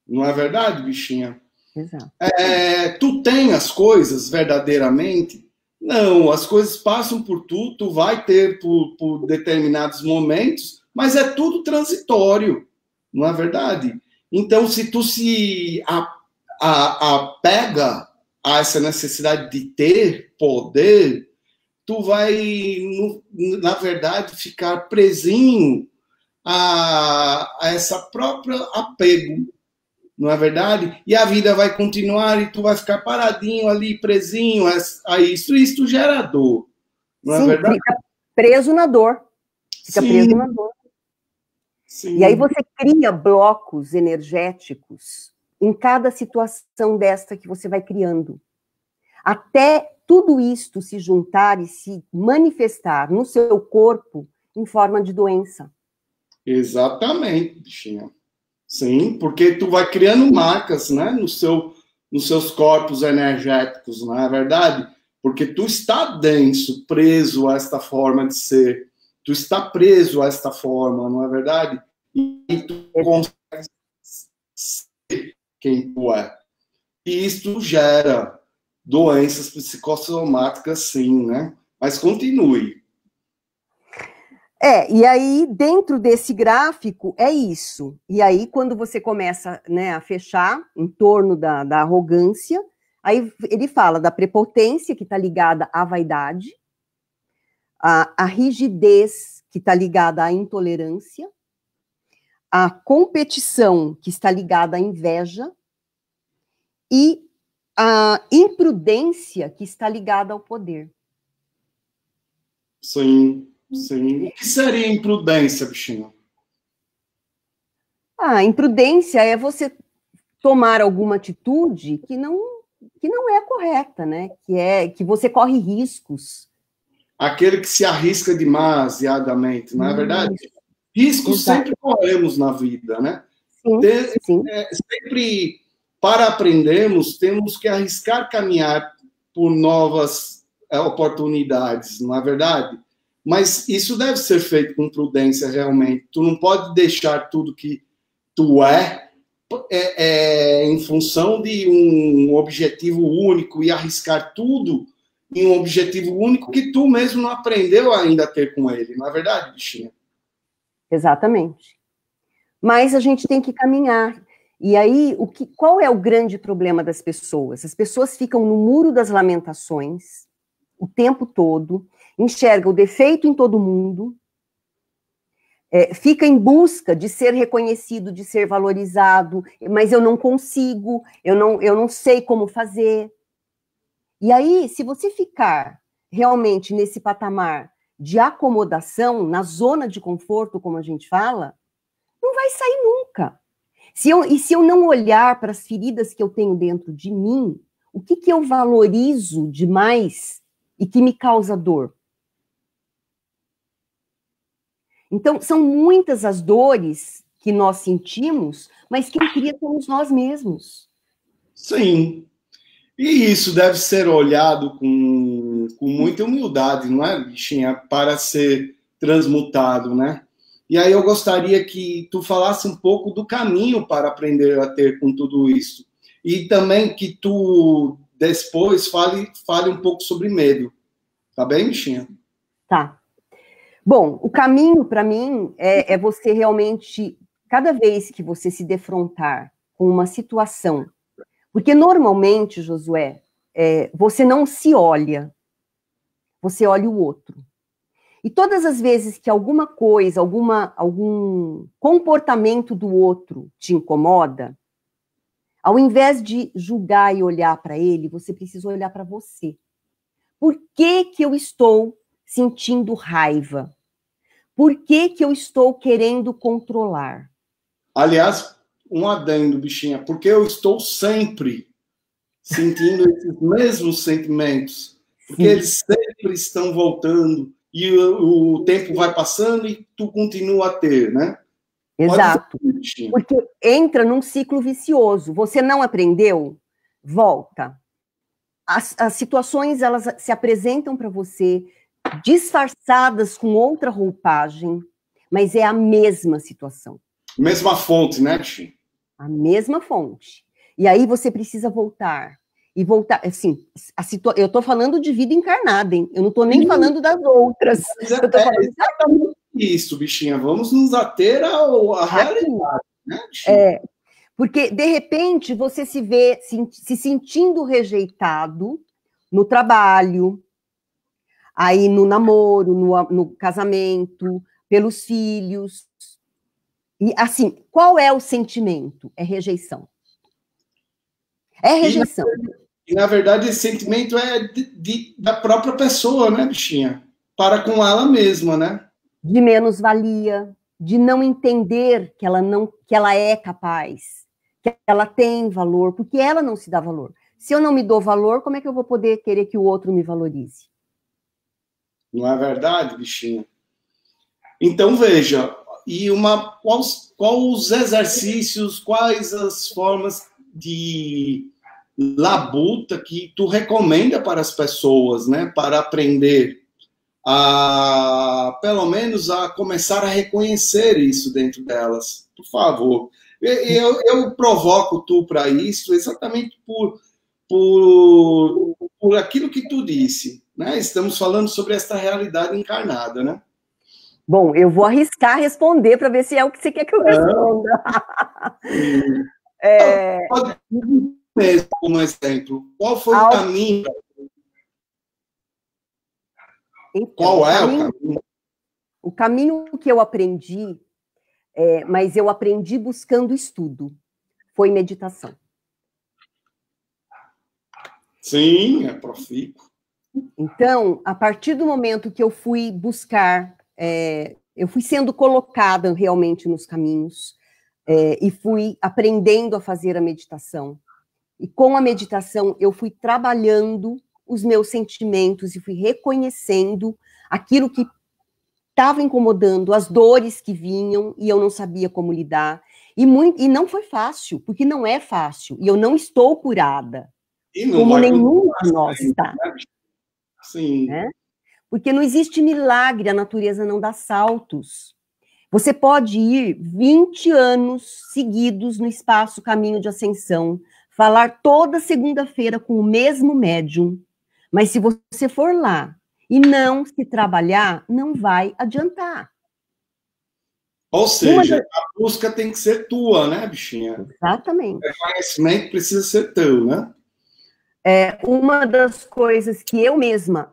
Não é verdade, bichinha? Exato. Tu tem as coisas verdadeiramente? Não, as coisas passam por tu vai ter por determinados momentos, mas é tudo transitório, não é verdade? Então, se tu se apega a essa necessidade de ter poder, tu vai, na verdade, ficar presinho a essa própria apego, não é verdade? E a vida vai continuar e tu vai ficar paradinho ali, presinho a isso. Isso gera dor, não é verdade? Fica preso na dor. Fica preso na dor. Sim. E aí você cria blocos energéticos em cada situação desta que você vai criando. Até tudo isto se juntar e se manifestar no seu corpo em forma de doença. Exatamente, bichinha. Sim, porque tu vai criando marcas, né, nos seus corpos energéticos, não é verdade? Porque tu está denso, preso a esta forma de ser. Tu está preso a esta forma, não é verdade? E tu consegue ser quem tu é. E isso gera doenças psicossomáticas, sim, né? Mas continue. E aí, dentro desse gráfico, é isso. E aí, quando você começa, né, a fechar em torno da arrogância, aí ele fala da prepotência, que está ligada à vaidade, a rigidez, que está ligada à intolerância, a competição, que está ligada à inveja, e a imprudência, que está ligada ao poder. Sim, sim. O que seria imprudência, bichinho? Imprudência é você tomar alguma atitude que não é correta, né? Que você corre riscos. Aquele que se arrisca demasiadamente, não é verdade? Riscos sempre corremos na vida, né? Sim. Sempre, para aprendermos, temos que arriscar caminhar por novas oportunidades, não é verdade? Mas isso deve ser feito com prudência, realmente. Tu não pode deixar tudo que tu em função de um objetivo único e arriscar tudo em um objetivo único que tu mesmo não aprendeu ainda a ter com ele, não é verdade, bichinha? Exatamente. Mas a gente tem que caminhar. E aí, qual é o grande problema das pessoas? As pessoas ficam no muro das lamentações o tempo todo, enxergam o defeito em todo mundo, fica em busca de ser reconhecido, de ser valorizado, mas eu não consigo, eu não sei como fazer. E aí, se você ficar realmente nesse patamar de acomodação, na zona de conforto, como a gente fala, não vai sair nunca. Se eu não olhar para as feridas que eu tenho dentro de mim, o que eu valorizo demais e que me causa dor? Então, são muitas as dores que nós sentimos, mas quem cria somos nós mesmos. Sim. E isso deve ser olhado com muita humildade, não é, bichinha? Para ser transmutado, né? E aí eu gostaria que tu falasse um pouco do caminho para aprender a ter com tudo isso. E também que tu, depois, fale um pouco sobre medo. Tá bem, bichinha? Tá. Bom, o caminho, para mim, é você realmente, cada vez que você se defrontar com uma situação, porque normalmente, Josué, você não se olha, você olha o outro. E todas as vezes que alguma coisa, algum comportamento do outro te incomoda, ao invés de julgar e olhar para ele, você precisa olhar para você. Por que eu estou sentindo raiva? Por que eu estou querendo controlar? Aliás, um adendo, bichinha, porque eu estou sempre sentindo esses mesmos sentimentos, porque eles sempre estão voltando, e o tempo vai passando e tu continua a ter, né? Exato. Porque entra num ciclo vicioso. Você não aprendeu? Volta. As situações, elas se apresentam para você disfarçadas com outra roupagem, mas é a mesma situação. Mesma fonte, né, Tchi? A mesma fonte. E aí você precisa voltar. E voltar, assim, eu estou falando de vida encarnada, hein? Eu não estou nem falando das outras. Eu tô falando exatamente isso, bichinha. Vamos nos ater à realidade, né, Tchi? Porque, de repente, você se vê se sentindo rejeitado no trabalho, aí no namoro, no casamento, pelos filhos. E, assim, qual é o sentimento? É rejeição. É rejeição. E, na verdade, esse sentimento é da própria pessoa, né, bichinha? Para com ela mesma, né? De menos-valia, de não entender que ela é capaz, que ela tem valor, porque ela não se dá valor. Se eu não me dou valor, como é que eu vou poder querer que o outro me valorize? Não é verdade, bichinha? Então, veja, quais os exercícios, quais as formas de labuta que tu recomenda para as pessoas, né, para aprender pelo menos a começar a reconhecer isso dentro delas, por favor. Eu provoco tu para isso exatamente por aquilo que tu disse, né? Estamos falando sobre esta realidade encarnada, né? Bom, eu vou arriscar responder para ver se é o que você quer que eu responda. Pode mesmo como exemplo. Qual foi o caminho? Então, qual é o caminho? O caminho que eu aprendi, mas eu aprendi buscando estudo, foi meditação. Sim, é profícuo. Então, a partir do momento que eu fui buscar, eu fui sendo colocada realmente nos caminhos, e fui aprendendo a fazer a meditação. E com a meditação, eu fui trabalhando os meus sentimentos e fui reconhecendo aquilo que estava incomodando, as dores que vinham e eu não sabia como lidar. E não foi fácil, porque não é fácil. E eu não estou curada, como nenhum de nós está. Sim. Né? Porque não existe milagre, a natureza não dá saltos. Você pode ir 20 anos seguidos no espaço Caminho de Ascensão, falar toda segunda-feira com o mesmo médium, mas se você for lá e não se trabalhar, não vai adiantar. Ou seja, a busca tem que ser tua, né, bichinha? Exatamente. O conhecimento precisa ser teu, né? Uma das coisas que eu mesma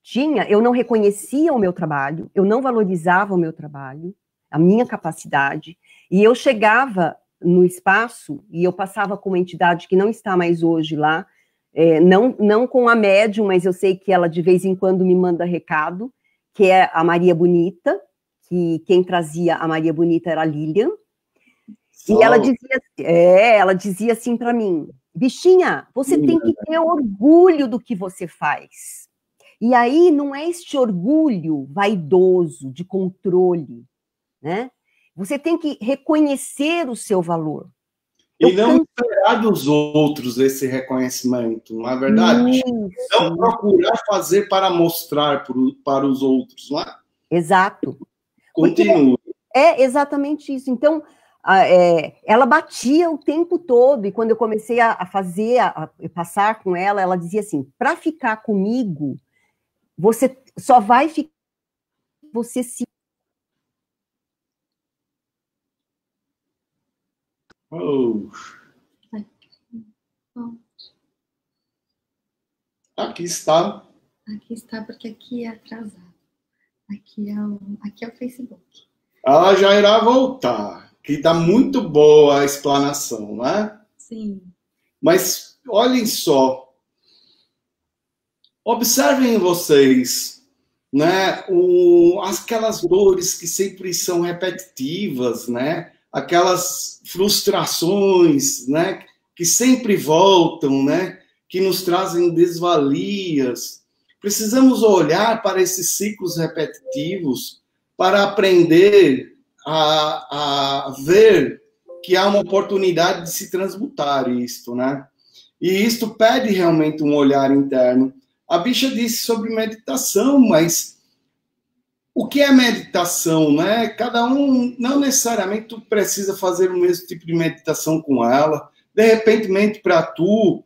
tinha, eu não reconhecia o meu trabalho, eu não valorizava o meu trabalho, a minha capacidade, e eu chegava no espaço, e eu passava com uma entidade que não está mais hoje lá, não com a médium, mas eu sei que ela de vez em quando me manda recado, que é a Maria Bonita, que quem trazia a Maria Bonita era a Lilian, e ela dizia assim para mim, bichinha, você tem que ter orgulho do que você faz. E aí não é este orgulho vaidoso, de controle, né? Você tem que reconhecer o seu valor. E não esperar dos outros esse reconhecimento, não é verdade? Não procurar fazer para mostrar para os outros, não é? Exato. Continua. É exatamente isso. Então, ela batia o tempo todo, e quando eu comecei a fazer, a passar com ela, ela dizia assim, para ficar comigo, você só vai ficar, você se... Oh. Aqui está. Aqui está, porque aqui é atrasado. Aqui é o Facebook. Ela já irá voltar, que está muito boa a explanação, né? Sim. Mas olhem só, observem vocês, né? Aquelas dores que sempre são repetitivas, né? Aquelas frustrações, né? Que sempre voltam, né? Que nos trazem desvalias. Precisamos olhar para esses ciclos repetitivos para aprender a ver que há uma oportunidade de se transmutar isto, né? E isto pede realmente um olhar interno. A bicha disse sobre meditação, mas o que é meditação, né? Cada um, não necessariamente tu precisa fazer o mesmo tipo de meditação com ela. De repente, para tu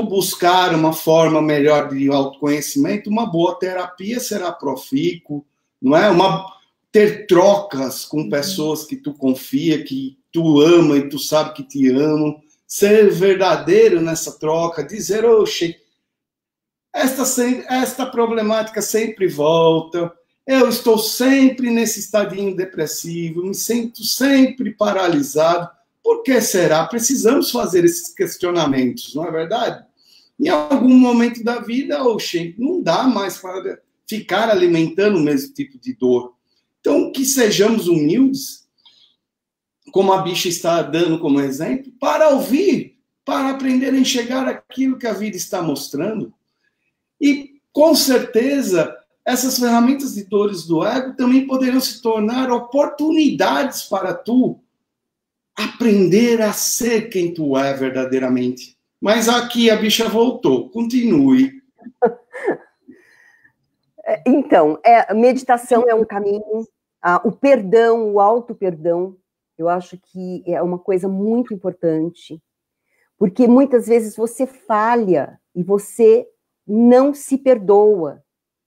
buscar uma forma melhor de autoconhecimento, uma boa terapia será profícuo, não é? Ter trocas com pessoas que tu confia, que tu ama e tu sabe que te amam, ser verdadeiro nessa troca, dizer, oxe, esta problemática sempre volta, eu estou sempre nesse estadinho depressivo, me sinto sempre paralisado. Por que será? Precisamos fazer esses questionamentos, não é verdade? Em algum momento da vida, oxe, não dá mais para ficar alimentando o mesmo tipo de dor. Então, que sejamos humildes, como a bicha está dando como exemplo, para ouvir, para aprender a enxergar aquilo que a vida está mostrando. E, com certeza, essas ferramentas de dores do ego também poderão se tornar oportunidades para tu aprender a ser quem tu é verdadeiramente. Mas aqui a bicha voltou. Continue. Então, a meditação é um caminho, o perdão, o auto-perdão, eu acho que é uma coisa muito importante, porque muitas vezes você falha e você não se perdoa.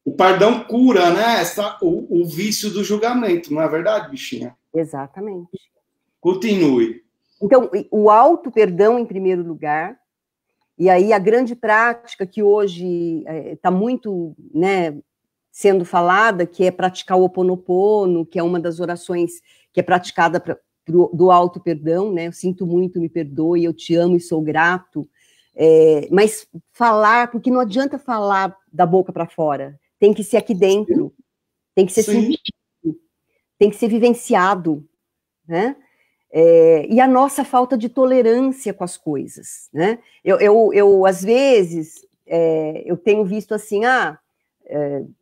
O perdão cura, né? O vício do julgamento, não é verdade, bichinha? Exatamente. Continue. Então, o auto-perdão em primeiro lugar, e aí a grande prática que hoje está muito, né, sendo falada, que é praticar o Ho Oponopono, que é uma das orações que é praticada do auto perdão, né? Eu sinto muito, me perdoe, eu te amo e sou grato. Mas falar, porque não adianta falar da boca para fora, tem que ser aqui dentro, tem que ser sentido, tem que ser vivenciado, né? E a nossa falta de tolerância com as coisas, né? Eu às vezes, eu tenho visto assim,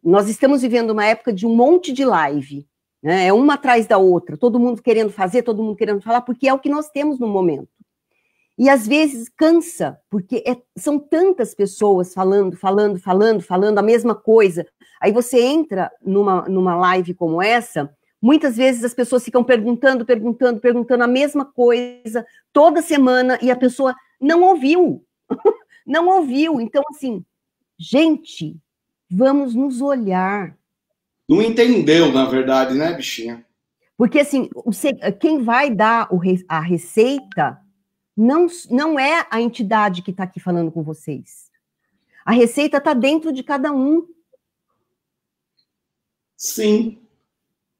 nós estamos vivendo uma época de um monte de live, né? É uma atrás da outra, todo mundo querendo fazer, todo mundo querendo falar, porque é o que nós temos no momento. E às vezes cansa, porque são tantas pessoas falando a mesma coisa. Aí você entra numa live como essa, muitas vezes as pessoas ficam perguntando a mesma coisa toda semana e a pessoa não ouviu. Não ouviu. Então, assim, gente, vamos nos olhar. Não entendeu, na verdade, né, bichinha? Porque, assim, quem vai dar a receita não é a entidade que está aqui falando com vocês. A receita está dentro de cada um. Sim.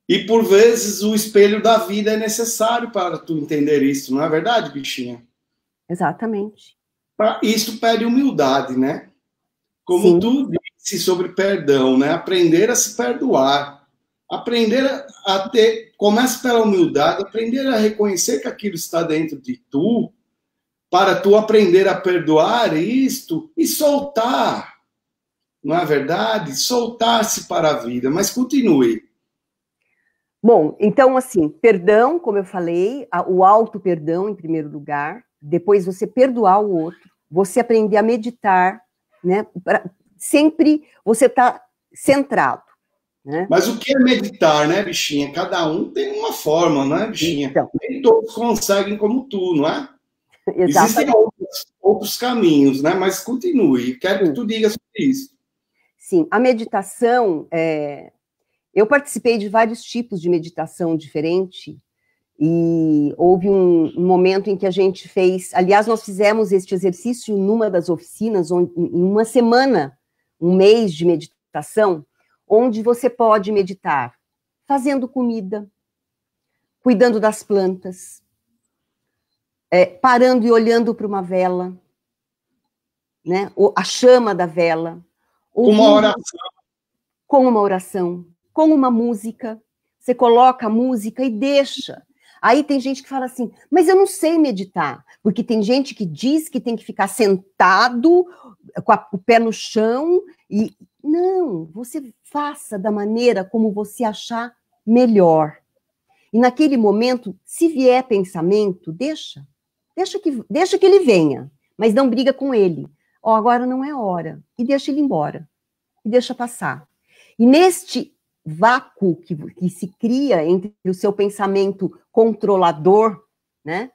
E, por vezes, o espelho da vida é necessário para tu entender isso, não é verdade, bichinha? Exatamente. Isso pede humildade, né? Como Sim. tu disse sobre perdão, né? Aprender a se perdoar. Aprender a ter... Começa pela humildade, aprender a reconhecer que aquilo está dentro de tu, para tu aprender a perdoar isto e soltar. Não é verdade? Soltar-se para a vida. Mas continue. Bom, então, assim, perdão, como eu falei, o auto-perdão em primeiro lugar, depois você perdoar o outro, você aprender a meditar, né? Sempre você está centrado, né? Mas o que é meditar, né, bichinha? Cada um tem uma forma, não é, bichinha? Então, nem todos conseguem como tu, não é? Exatamente. Existem outros caminhos, né? Mas continue. Quero que tu diga sobre isso. Sim, a meditação... Eu participei de vários tipos de meditação diferente e houve um momento em que a gente fez... Aliás, nós fizemos este exercício numa das oficinas, em uma semana, um mês de meditação, onde você pode meditar fazendo comida, cuidando das plantas, parando e olhando para uma vela, né? A chama da vela. Uma oração. Com uma oração. Com uma música, você coloca a música e deixa. Aí tem gente que fala assim, mas eu não sei meditar, porque tem gente que diz que tem que ficar sentado, com o pé no chão, e não, você faça da maneira como você achar melhor. E naquele momento, se vier pensamento, deixa que ele venha, mas não briga com ele. Agora não é hora, e deixa ele embora, e deixa passar. E neste vácuo que se cria entre o seu pensamento controlador, né?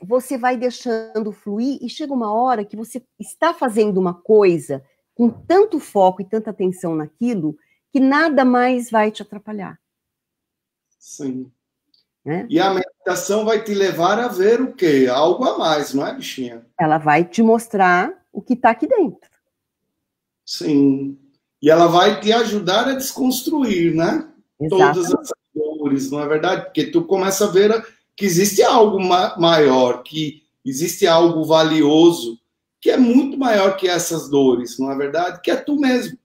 Você vai deixando fluir e chega uma hora que você está fazendo uma coisa com tanto foco e tanta atenção naquilo que nada mais vai te atrapalhar. Sim. Né? E a meditação vai te levar a ver o quê? Algo a mais, não é, bichinha? Ela vai te mostrar o que está aqui dentro. Sim. E ela vai te ajudar a desconstruir, né? Exatamente. Todas essas dores, não é verdade? Porque tu começa a ver que existe algo maior, que existe algo valioso, que é muito maior que essas dores, não é verdade? Que é tu mesmo.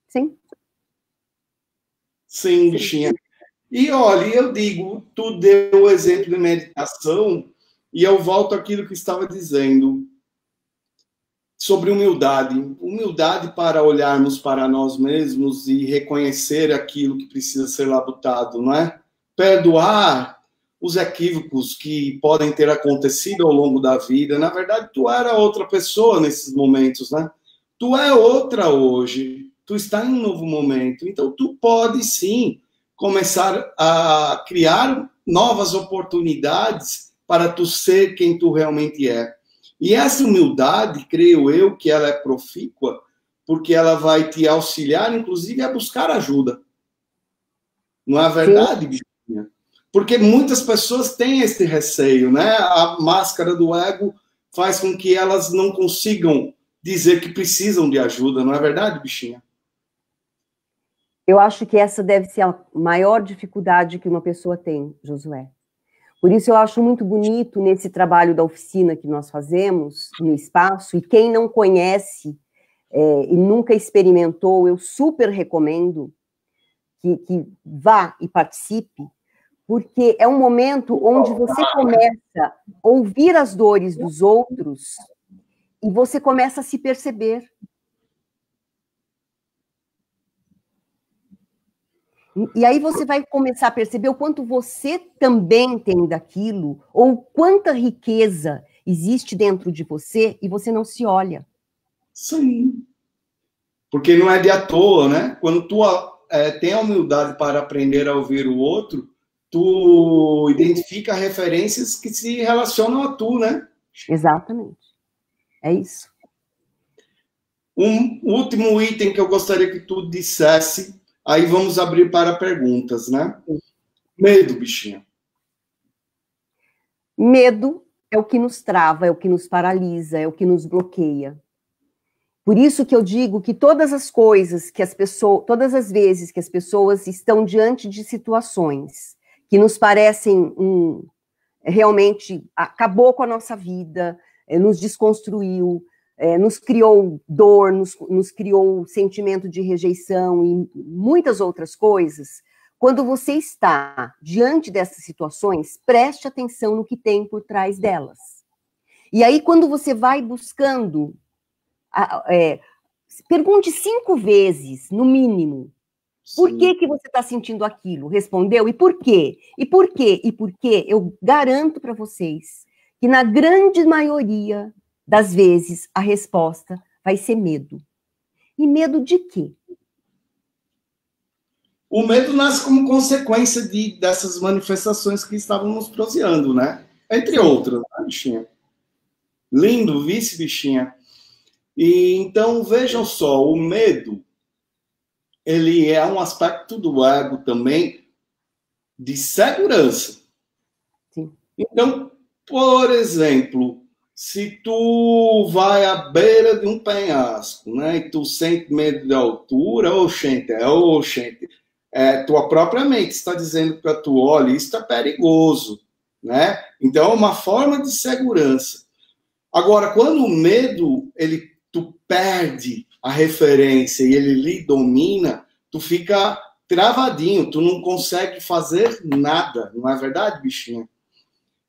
Sim. Sim, bichinha. E olha, eu digo, tu deu o exemplo de meditação, e eu volto àquilo que estava dizendo sobre humildade. Humildade para olharmos para nós mesmos e reconhecer aquilo que precisa ser labutado, não é? Perdoar os equívocos que podem ter acontecido ao longo da vida. Na verdade, tu era outra pessoa nesses momentos, né? Tu é outra hoje. Tu está em um novo momento. Então, tu pode, sim, começar a criar novas oportunidades para tu ser quem tu realmente é. E essa humildade, creio eu, que ela é profícua, porque ela vai te auxiliar, inclusive, a buscar ajuda. Não é verdade, bichinha? Porque muitas pessoas têm esse receio, né? A máscara do ego faz com que elas não consigam dizer que precisam de ajuda, não é verdade, bichinha? Eu acho que essa deve ser a maior dificuldade que uma pessoa tem, Josué. Por isso eu acho muito bonito nesse trabalho da oficina que nós fazemos no espaço, e quem não conhece e nunca experimentou, eu super recomendo que vá e participe, porque é um momento onde você começa a ouvir as dores dos outros e você começa a se perceber. E aí você vai começar a perceber o quanto você também tem daquilo, ou quanta riqueza existe dentro de você e você não se olha. Sim. Porque não é de à toa, né? Quando tu tem a humildade para aprender a ouvir o outro, tu identifica referências que se relacionam a tu, né? Exatamente. É isso. Um último item que eu gostaria que tu dissesse, aí vamos abrir para perguntas, né? Medo, bichinha. Medo é o que nos trava, é o que nos paralisa, é o que nos bloqueia. Por isso que eu digo que todas as coisas que as pessoas, todas as vezes que as pessoas estão diante de situações que nos parecem realmente acabou com a nossa vida, nos desconstruiu, nos criou dor, nos criou sentimento de rejeição e muitas outras coisas. Quando você está diante dessas situações, preste atenção no que tem por trás delas. E aí, quando você vai buscando, pergunte 5 vezes, no mínimo, por que você está sentindo aquilo? Respondeu? E por quê? E por quê? E por quê? Eu garanto para vocês que na grande maioria das vezes a resposta vai ser medo. E medo de quê? O medo nasce como consequência dessas manifestações que estávamos proseando, né? Entre outras, né, bichinha? Lindo, vice, bichinha. E então, vejam só, o medo, ele é um aspecto do ego também de segurança. Sim. Então, por exemplo, se tu vai à beira de um penhasco, né, e tu sente medo de altura, oxente, tua própria mente está dizendo para tu, olha, isso é perigoso, né? Então, é uma forma de segurança. Agora, quando o medo, tu perde a referência e ele lhe domina, tu fica travadinho, tu não consegue fazer nada, não é verdade, bichinha?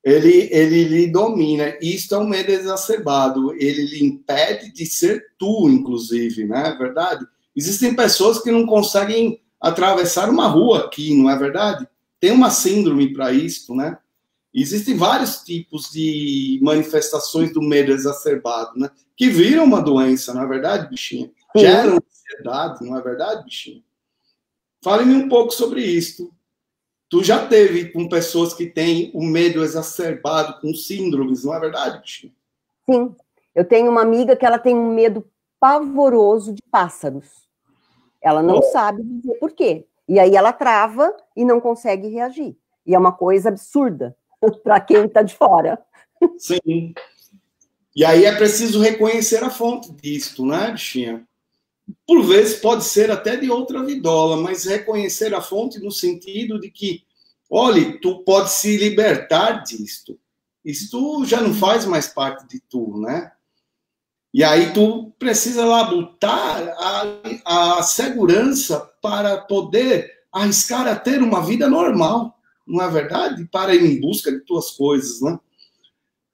Ele lhe domina. Isto é um medo exacerbado. Ele lhe impede de ser tu, inclusive, não é verdade? Existem pessoas que não conseguem atravessar uma rua aqui, não é verdade? Tem uma síndrome para isso, né? Existem vários tipos de manifestações do medo exacerbado, né? Que viram uma doença, não é verdade, bichinha? Geram ansiedade, não é verdade, bichinha? Fale-me um pouco sobre isso. Tu já teve com pessoas que têm o medo exacerbado, com síndromes, não é verdade, bichinha? Sim. Eu tenho uma amiga que ela tem um medo pavoroso de pássaros. Ela não sabe dizer por quê. E aí ela trava e não consegue reagir. E é uma coisa absurda para quem está de fora. Sim. E aí é preciso reconhecer a fonte disto, né, bichinha? Por vezes pode ser até de outra vidola, mas reconhecer a fonte no sentido de que, olha, tu pode se libertar disto. Isto já não faz mais parte de tu, né? E aí tu precisa lá botar a segurança para poder arriscar a ter uma vida normal, não é verdade? Para ir em busca de tuas coisas, né?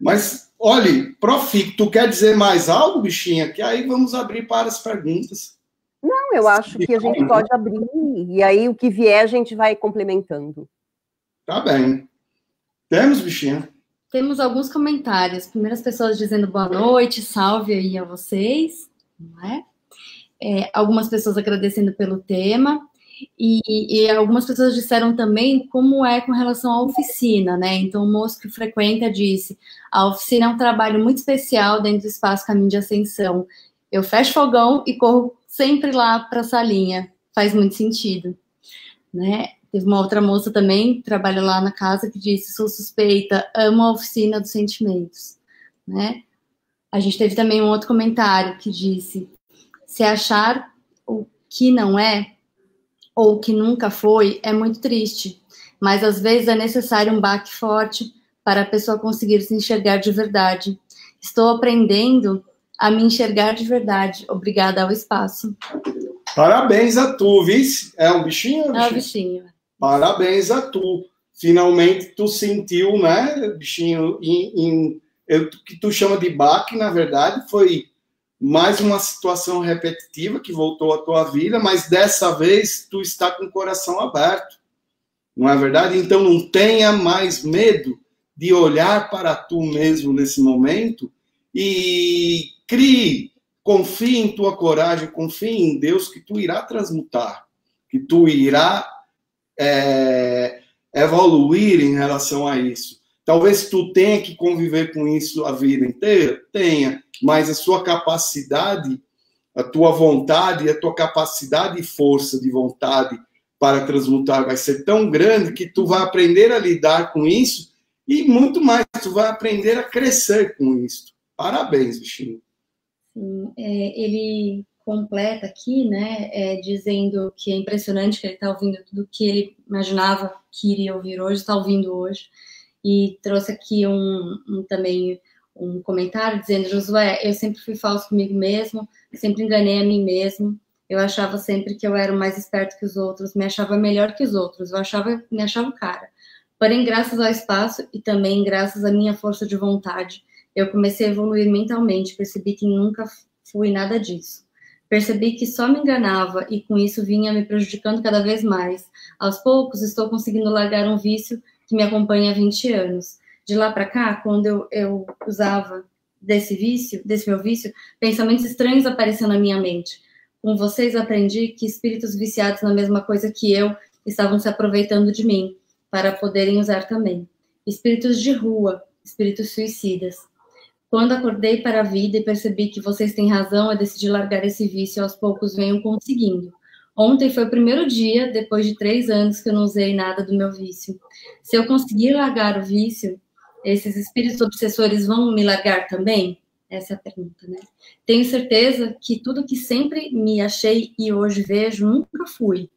Mas, olha, Profi, tu quer dizer mais algo, bichinha? Que aí vamos abrir para as perguntas. Não, eu acho que a gente pode abrir, e aí o que vier a gente vai complementando. Tá bem. Temos, bichinha? Temos alguns comentários. Primeiras pessoas dizendo boa noite, salve aí a vocês, não é? Algumas pessoas agradecendo pelo tema. E algumas pessoas disseram também como é com relação à oficina, né? Então, o moço que frequenta disse: a oficina é um trabalho muito especial dentro do espaço Caminho de Ascensão. Eu fecho fogão e corro sempre lá para a salinha. Faz muito sentido, né? Teve uma outra moça também que trabalha lá na casa que disse: sou suspeita, amo a oficina dos sentimentos, né? A gente teve também um outro comentário que disse: se achar o que não é, ou que nunca foi, é muito triste. Mas às vezes é necessário um baque forte para a pessoa conseguir se enxergar de verdade. Estou aprendendo a me enxergar de verdade. Obrigada ao espaço. Parabéns a tu, vice. É um bichinho? É um bichinho. Parabéns a tu. Finalmente tu sentiu, né, bichinho, o que tu chama de baque, na verdade, foi mais uma situação repetitiva que voltou à tua vida, mas dessa vez tu está com o coração aberto. Não é verdade? Então não tenha mais medo de olhar para tu mesmo nesse momento e crie, confie em tua coragem, confie em Deus que tu irá transmutar, que tu irá evoluir em relação a isso. Talvez tu tenha que conviver com isso a vida inteira, tenha, mas a sua capacidade, a tua vontade, a tua capacidade e força de vontade para transmutar vai ser tão grande que tu vai aprender a lidar com isso e muito mais, tu vai aprender a crescer com isso. Parabéns, bichinho. Sim, ele completa aqui, né, dizendo que é impressionante que ele está ouvindo tudo que ele imaginava que iria ouvir hoje, está ouvindo hoje, e trouxe aqui também um comentário dizendo: Josué, eu sempre fui falso comigo mesmo, sempre enganei a mim mesmo, eu achava sempre que eu era mais esperto que os outros, me achava melhor que os outros, me achava o cara. Porém, graças ao espaço e também graças à minha força de vontade, eu comecei a evoluir mentalmente, percebi que nunca fui nada disso. Percebi que só me enganava e com isso vinha me prejudicando cada vez mais. Aos poucos, estou conseguindo largar um vício que me acompanha há 20 anos. De lá para cá, quando eu usava desse meu vício, pensamentos estranhos apareciam na minha mente. Com vocês aprendi que espíritos viciados na mesma coisa que eu estavam se aproveitando de mim, para poderem usar também. Espíritos de rua, espíritos suicidas. Quando acordei para a vida e percebi que vocês têm razão, eu decidi largar esse vício e aos poucos venho conseguindo. Ontem foi o primeiro dia, depois de 3 anos, que eu não usei nada do meu vício. Se eu conseguir largar o vício, esses espíritos obsessores vão me largar também? Essa é a pergunta, né? Tenho certeza que tudo que sempre me achei e hoje vejo, nunca fui.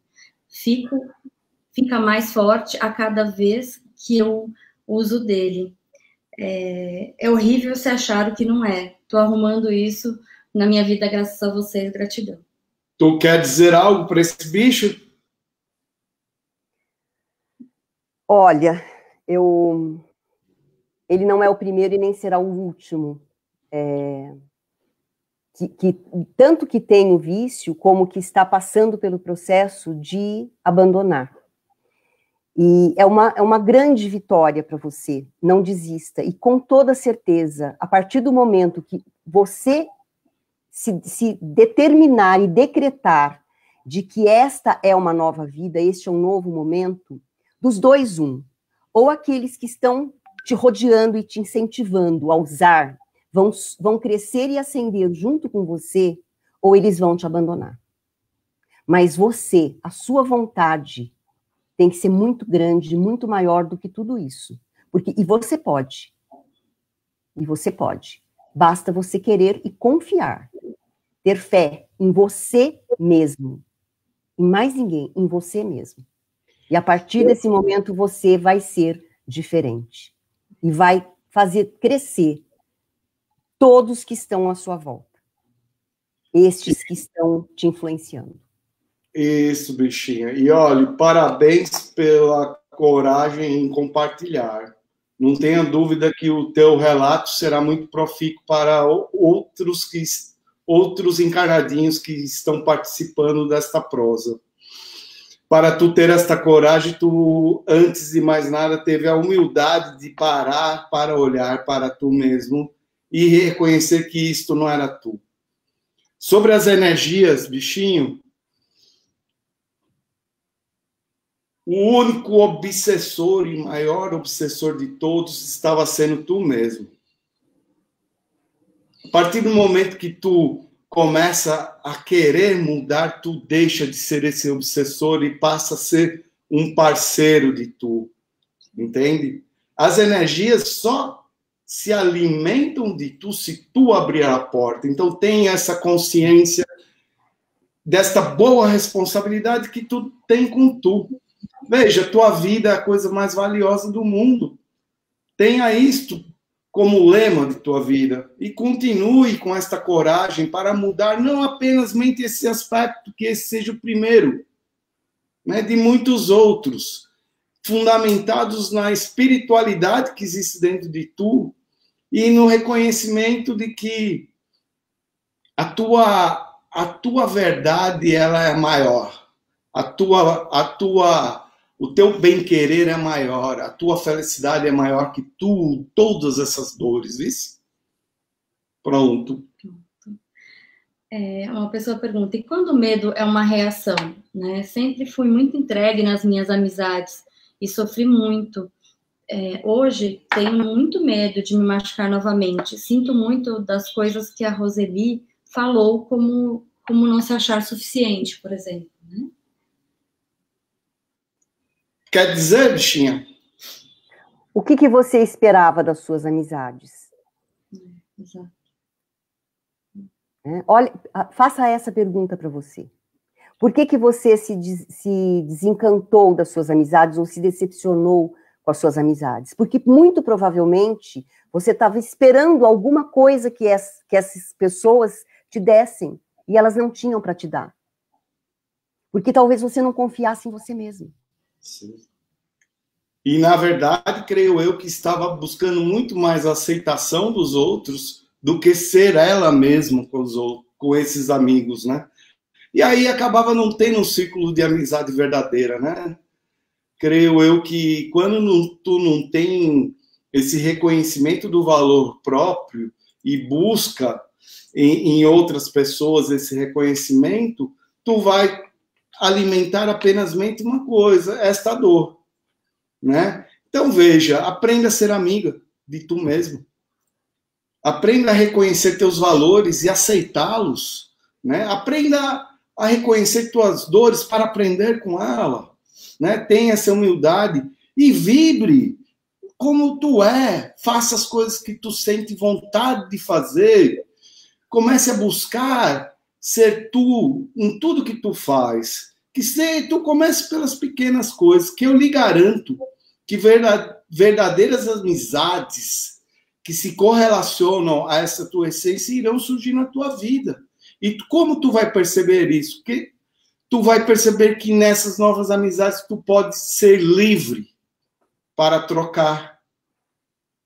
Fica mais forte a cada vez que eu uso dele. É horrível se achar o que não é. Estou arrumando isso na minha vida graças a vocês. Gratidão. Tu quer dizer algo para esse bicho? Olha, ele não é o primeiro e nem será o último. Tanto que tem o vício, como que está passando pelo processo de abandonar. E é uma grande vitória para você, não desista. E com toda certeza, a partir do momento que você se determinar e decretar de que esta é uma nova vida, este é um novo momento, dos dois, ou aqueles que estão te rodeando e te incentivando a usar, vão crescer e ascender junto com você, ou eles vão te abandonar. Mas você, a sua vontade, tem que ser muito grande, muito maior do que tudo isso. E você pode. E você pode. Basta você querer e confiar. Ter fé em você mesmo. Em mais ninguém, em você mesmo. E a partir desse momento você vai ser diferente. E vai fazer crescer todos que estão à sua volta. Estes que estão te influenciando. Isso, bichinha. E olha, parabéns pela coragem em compartilhar. Não tenha dúvida que o teu relato será muito profícuo para outros encarnadinhos que estão participando desta prosa. Para tu ter esta coragem, tu, antes de mais nada, teve a humildade de parar para olhar para tu mesmo e reconhecer que isto não era tu. Sobre as energias, bichinho, o único obsessor e maior obsessor de todos estava sendo tu mesmo. A partir do momento que tu começa a querer mudar, tu deixa de ser esse obsessor e passa a ser um parceiro de tu. Entende? As energias só se alimentam de tu se tu abrir a porta. Então, tem essa consciência desta boa responsabilidade que tu tem com tu. Veja, tua vida é a coisa mais valiosa do mundo. Tenha isto como lema de tua vida e continue com esta coragem para mudar não apenas esse aspecto, que esse seja o primeiro, né, de muitos outros, fundamentados na espiritualidade que existe dentro de tu e no reconhecimento de que a tua verdade ela é maior, o teu bem-querer é maior, a tua felicidade é maior que todas essas dores, viu? Pronto. Uma pessoa pergunta, e quando o medo é uma reação? Né? Sempre fui muito entregue nas minhas amizades e sofri muito. Hoje tenho muito medo de me machucar novamente. Sinto muito das coisas que a Roseli falou, como não se achar suficiente, por exemplo. Né? Quer dizer, bichinha? O que você esperava das suas amizades? Exato. Olha, faça essa pergunta para você. Por que você se desencantou das suas amizades ou se decepcionou com as suas amizades? Porque muito provavelmente você estava esperando alguma coisa que essas pessoas te dessem e elas não tinham para te dar. Porque talvez você não confiasse em você mesmo. Sim. E, na verdade, creio eu que estava buscando muito mais a aceitação dos outros do que ser ela mesma com esses amigos, né? E aí acabava não tendo um círculo de amizade verdadeira, né? Creio eu que quando tu não tem esse reconhecimento do valor próprio e busca em outras pessoas esse reconhecimento, tu vai alimentar apenas uma coisa, esta dor, né? Então, veja, aprenda a ser amiga de tu mesmo. Aprenda a reconhecer teus valores e aceitá-los, né? Aprenda a reconhecer tuas dores para aprender com ela, né? Tenha essa humildade e vibre como tu é. Faça as coisas que tu sente vontade de fazer. Comece a buscar ser tu em tudo que tu faz. Que tu comece pelas pequenas coisas, que eu lhe garanto que verdadeiras amizades que se correlacionam a essa tua essência irão surgir na tua vida. E como tu vai perceber isso? Porque tu vai perceber que nessas novas amizades tu pode ser livre para trocar.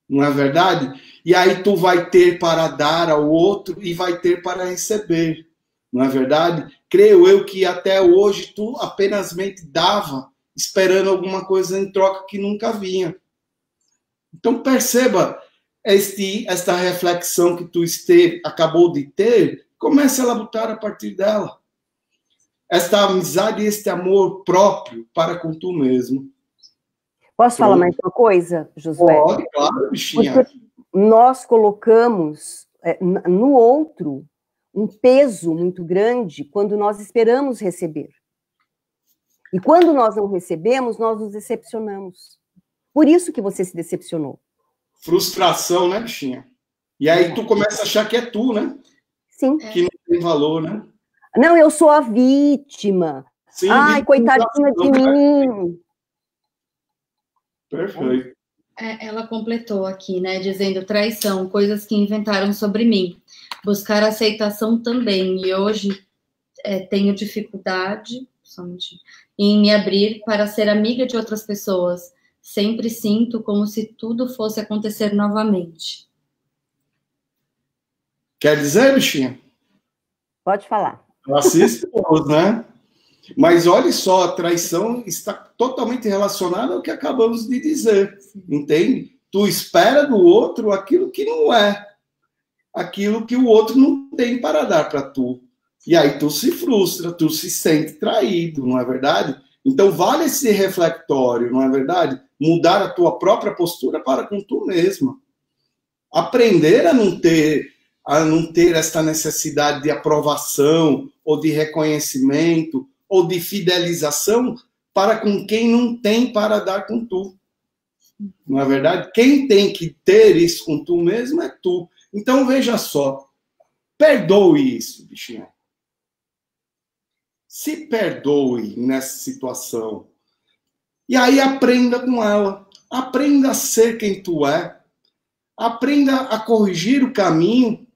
Não é verdade? E aí tu vai ter para dar ao outro e vai ter para receber. Não é verdade? Creio eu que até hoje tu apenas dava, esperando alguma coisa em troca que nunca vinha. Então perceba esta reflexão que tu acabou de ter, comece a labutar a partir dela. Esta amizade e este amor próprio para com tu mesmo. Posso falar mais uma coisa, Josué? Pode, claro, bichinha. Porque nós colocamos no outro um peso muito grande quando nós esperamos receber. E quando nós não recebemos, nós nos decepcionamos. Por isso que você se decepcionou. Frustração, né, bichinha? E aí tu começa a achar que é tu, né? Sim. Que não tem valor, né? Não, eu sou a vítima. Sim, ai, coitadinha de mim. Perfeito. Ela completou aqui, né, dizendo traição, coisas que inventaram sobre mim. Buscar aceitação também. E hoje tenho dificuldade em me abrir para ser amiga de outras pessoas. Sempre sinto como se tudo fosse acontecer novamente. Quer dizer, bichinha? Pode falar. Assistimos, né? Mas olha só, a traição está totalmente relacionada ao que acabamos de dizer, entende? Tu espera do outro aquilo que não é, aquilo que o outro não tem para dar para tu. E aí tu se frustra, tu se sente traído, não é verdade? Então vale esse reflectório, não é verdade? Mudar a tua própria postura para com tu mesma. Aprender a não ter esta necessidade de aprovação ou de reconhecimento ou de fidelização para com quem não tem para dar com tu. Não é verdade? Quem tem que ter isso com tu mesmo é tu. Então, veja só. Perdoe isso, bichinha. Se perdoe nessa situação. E aí aprenda com ela. Aprenda a ser quem tu é. Aprenda a corrigir o caminho,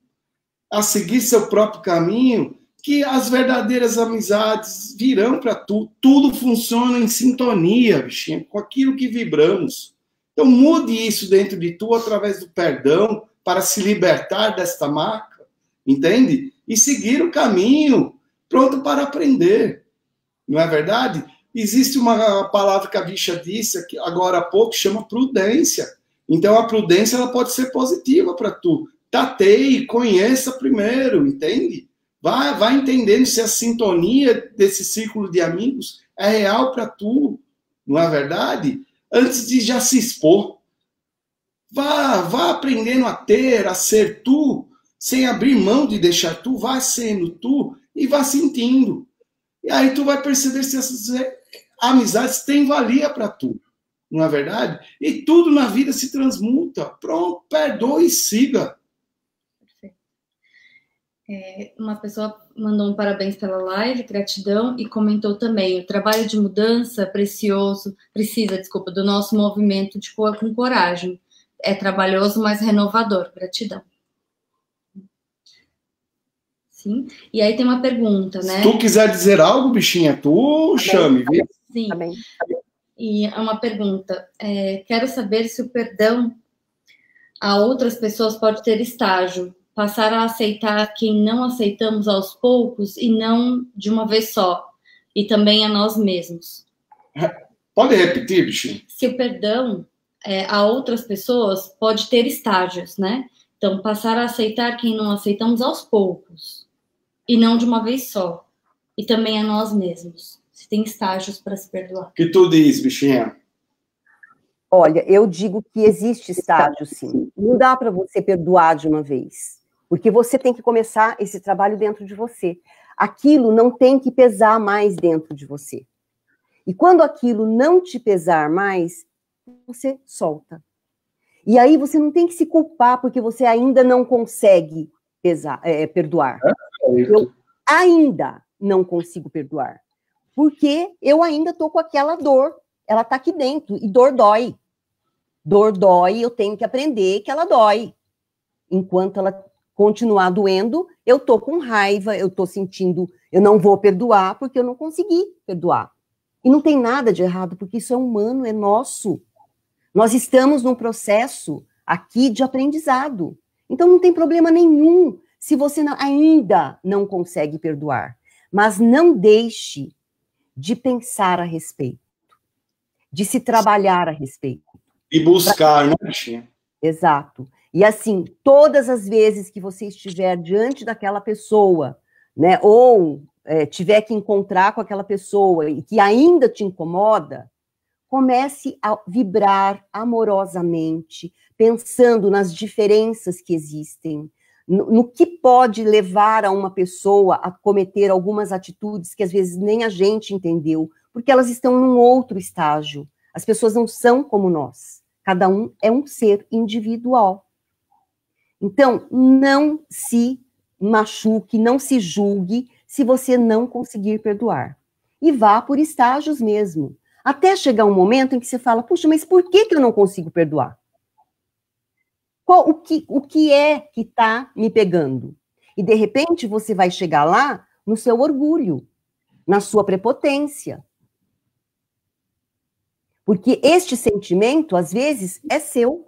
a seguir seu próprio caminho, que as verdadeiras amizades virão para tu. Tudo funciona em sintonia, bichinho, com aquilo que vibramos. Então mude isso dentro de tu através do perdão para se libertar desta marca, entende? E seguir o caminho, pronto para aprender. Não é verdade? Existe uma palavra que a bicha disse aqui, agora há pouco, chama prudência. Então a prudência ela pode ser positiva para tu. Tateie, conheça primeiro, entende? Vai entendendo se a sintonia desse círculo de amigos é real para tu, não é verdade? Antes de já se expor. Vá aprendendo a ter, a ser tu, sem abrir mão de deixar tu, vá sendo tu e vá sentindo. E aí tu vai perceber se essas amizades têm valia para tu, não é verdade? E tudo na vida se transmuta. Pronto, perdoe e siga. Uma pessoa mandou um parabéns pela live, gratidão, e comentou também: o trabalho de mudança precisa, do nosso movimento com coragem. É trabalhoso, mas renovador. Gratidão. Sim. E aí tem uma pergunta, né? Se tu quiser dizer algo, bichinha, tu chame, viu? Sim. E é uma pergunta. Quero saber se o perdão a outras pessoas pode ter estágio. Passar a aceitar quem não aceitamos aos poucos e não de uma vez só. E também a nós mesmos. Pode repetir, bichinho? Se o perdão a outras pessoas pode ter estágios, né? Então, passar a aceitar quem não aceitamos aos poucos. E não de uma vez só. E também a nós mesmos. Se tem estágios para se perdoar. O que tu diz, bichinha? Olha, eu digo que existe estágio, sim. Não dá para você perdoar de uma vez. Porque você tem que começar esse trabalho dentro de você. Aquilo não tem que pesar mais dentro de você. E quando aquilo não te pesar mais, você solta. E aí você não tem que se culpar porque você ainda não consegue perdoar. Eu ainda não consigo perdoar. Porque eu ainda estou com aquela dor. Ela está aqui dentro. E dor dói. Dor dói, eu tenho que aprender que ela dói. Enquanto ela continuar doendo, eu tô com raiva, eu tô sentindo, eu não vou perdoar porque eu não consegui perdoar. E não tem nada de errado, porque isso é humano, é nosso. Nós estamos num processo aqui de aprendizado. Então não tem problema nenhum se você ainda não consegue perdoar. Mas não deixe de pensar a respeito, de se trabalhar a respeito. E buscar, né, bichinha? Exato. E assim, todas as vezes que você estiver diante daquela pessoa, né, ou tiver que encontrar com aquela pessoa e que ainda te incomoda, comece a vibrar amorosamente, pensando nas diferenças que existem, no que pode levar a uma pessoa a cometer algumas atitudes que às vezes nem a gente entendeu, porque elas estão num outro estágio. As pessoas não são como nós. Cada um é um ser individual. Então, não se machuque, não se julgue se você não conseguir perdoar. E vá por estágios mesmo. Até chegar um momento em que você fala, puxa, mas por que eu não consigo perdoar? O que é que está me pegando? E, de repente, você vai chegar lá no seu orgulho, na sua prepotência. Porque este sentimento, às vezes, é seu.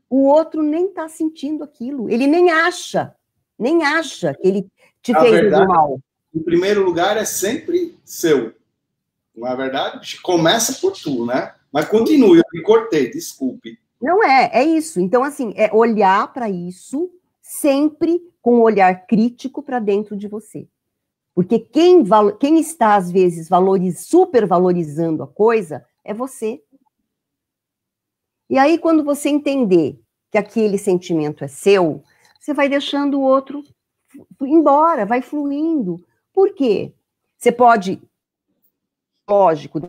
O outro nem está sentindo aquilo. Ele nem acha que ele te fez mal. Em primeiro lugar, é sempre seu. Não é verdade? Começa por tu, né? Mas continue, eu me cortei, desculpe. Não é isso. Então, assim, é olhar para isso sempre com um olhar crítico para dentro de você. Porque quem está, às vezes, supervalorizando a coisa é você. E aí, quando você entender que aquele sentimento é seu, você vai deixando o outro embora, vai fluindo. Por quê? Você pode, lógico,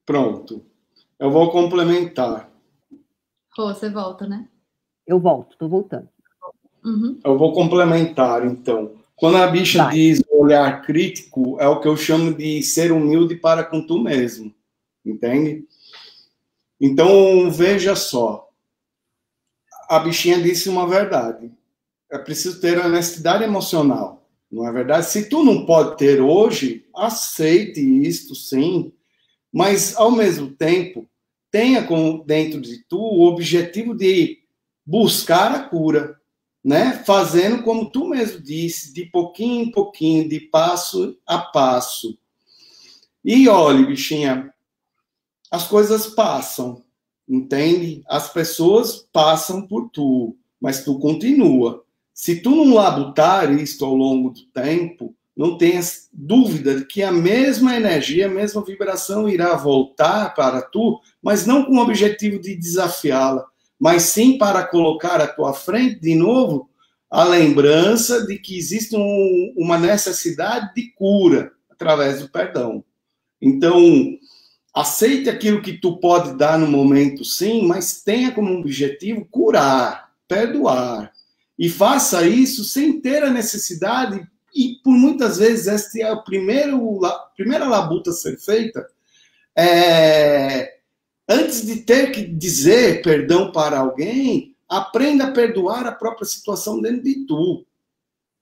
Pronto. Eu vou complementar. Rô, você volta, né? Eu volto, tô voltando. Uhum. Eu vou complementar, então. Quando a bicha diz olhar crítico, é o que eu chamo de ser humilde para com tu mesmo. Entende? Então, veja só. A bichinha disse uma verdade. É preciso ter honestidade emocional. Não é verdade? Se tu não pode ter hoje, aceite isto, sim. Mas, ao mesmo tempo, tenha dentro de tu o objetivo de buscar a cura, né? Fazendo como tu mesmo disse, de pouquinho em pouquinho, de passo a passo. E olhe, bichinha, as coisas passam, entende? As pessoas passam por tu, mas tu continua. Se tu não labutar isto ao longo do tempo, não tenhas dúvida de que a mesma energia, a mesma vibração irá voltar para tu, mas não com o objetivo de desafiá-la, mas sim para colocar à tua frente, de novo, a lembrança de que existe uma necessidade de cura através do perdão. Então, aceite aquilo que tu pode dar no momento, sim, mas tenha como objetivo curar, perdoar. E faça isso sem ter a necessidade, e por muitas vezes esta é a primeira labuta a ser feita, antes de ter que dizer perdão para alguém, aprenda a perdoar a própria situação dentro de tu.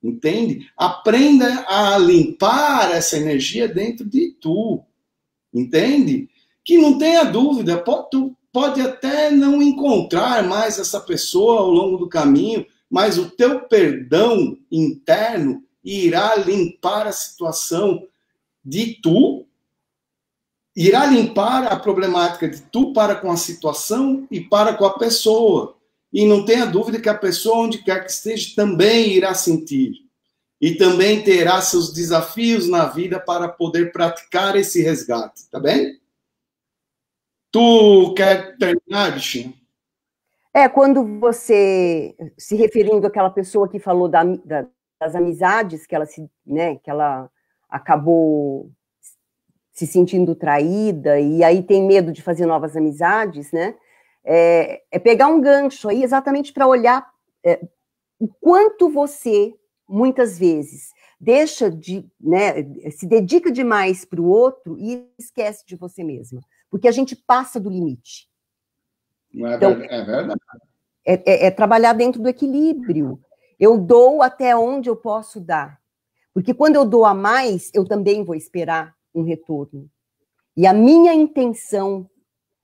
Entende? Aprenda a limpar essa energia dentro de tu. Entende? Que não tenha dúvida, tu pode até não encontrar mais essa pessoa ao longo do caminho, mas o teu perdão interno irá limpar a situação de tu, irá limpar a problemática de tu para com a situação e para com a pessoa. E não tenha dúvida que a pessoa, onde quer que esteja, também irá sentir. E também terá seus desafios na vida para poder praticar esse resgate, tá bem? Tu quer terminar, bichinho? Quando você, se referindo àquela pessoa que falou das amizades, que ela, né, que ela acabou se sentindo traída, e aí tem medo de fazer novas amizades, né? É pegar um gancho aí exatamente para olhar o quanto você, muitas vezes, deixa de, né, se dedica demais para o outro e esquece de você mesma. Porque a gente passa do limite. Não é, então, é verdade. É trabalhar dentro do equilíbrio. Eu dou até onde eu posso dar. Porque quando eu dou a mais, eu também vou esperar um retorno. E a minha intenção,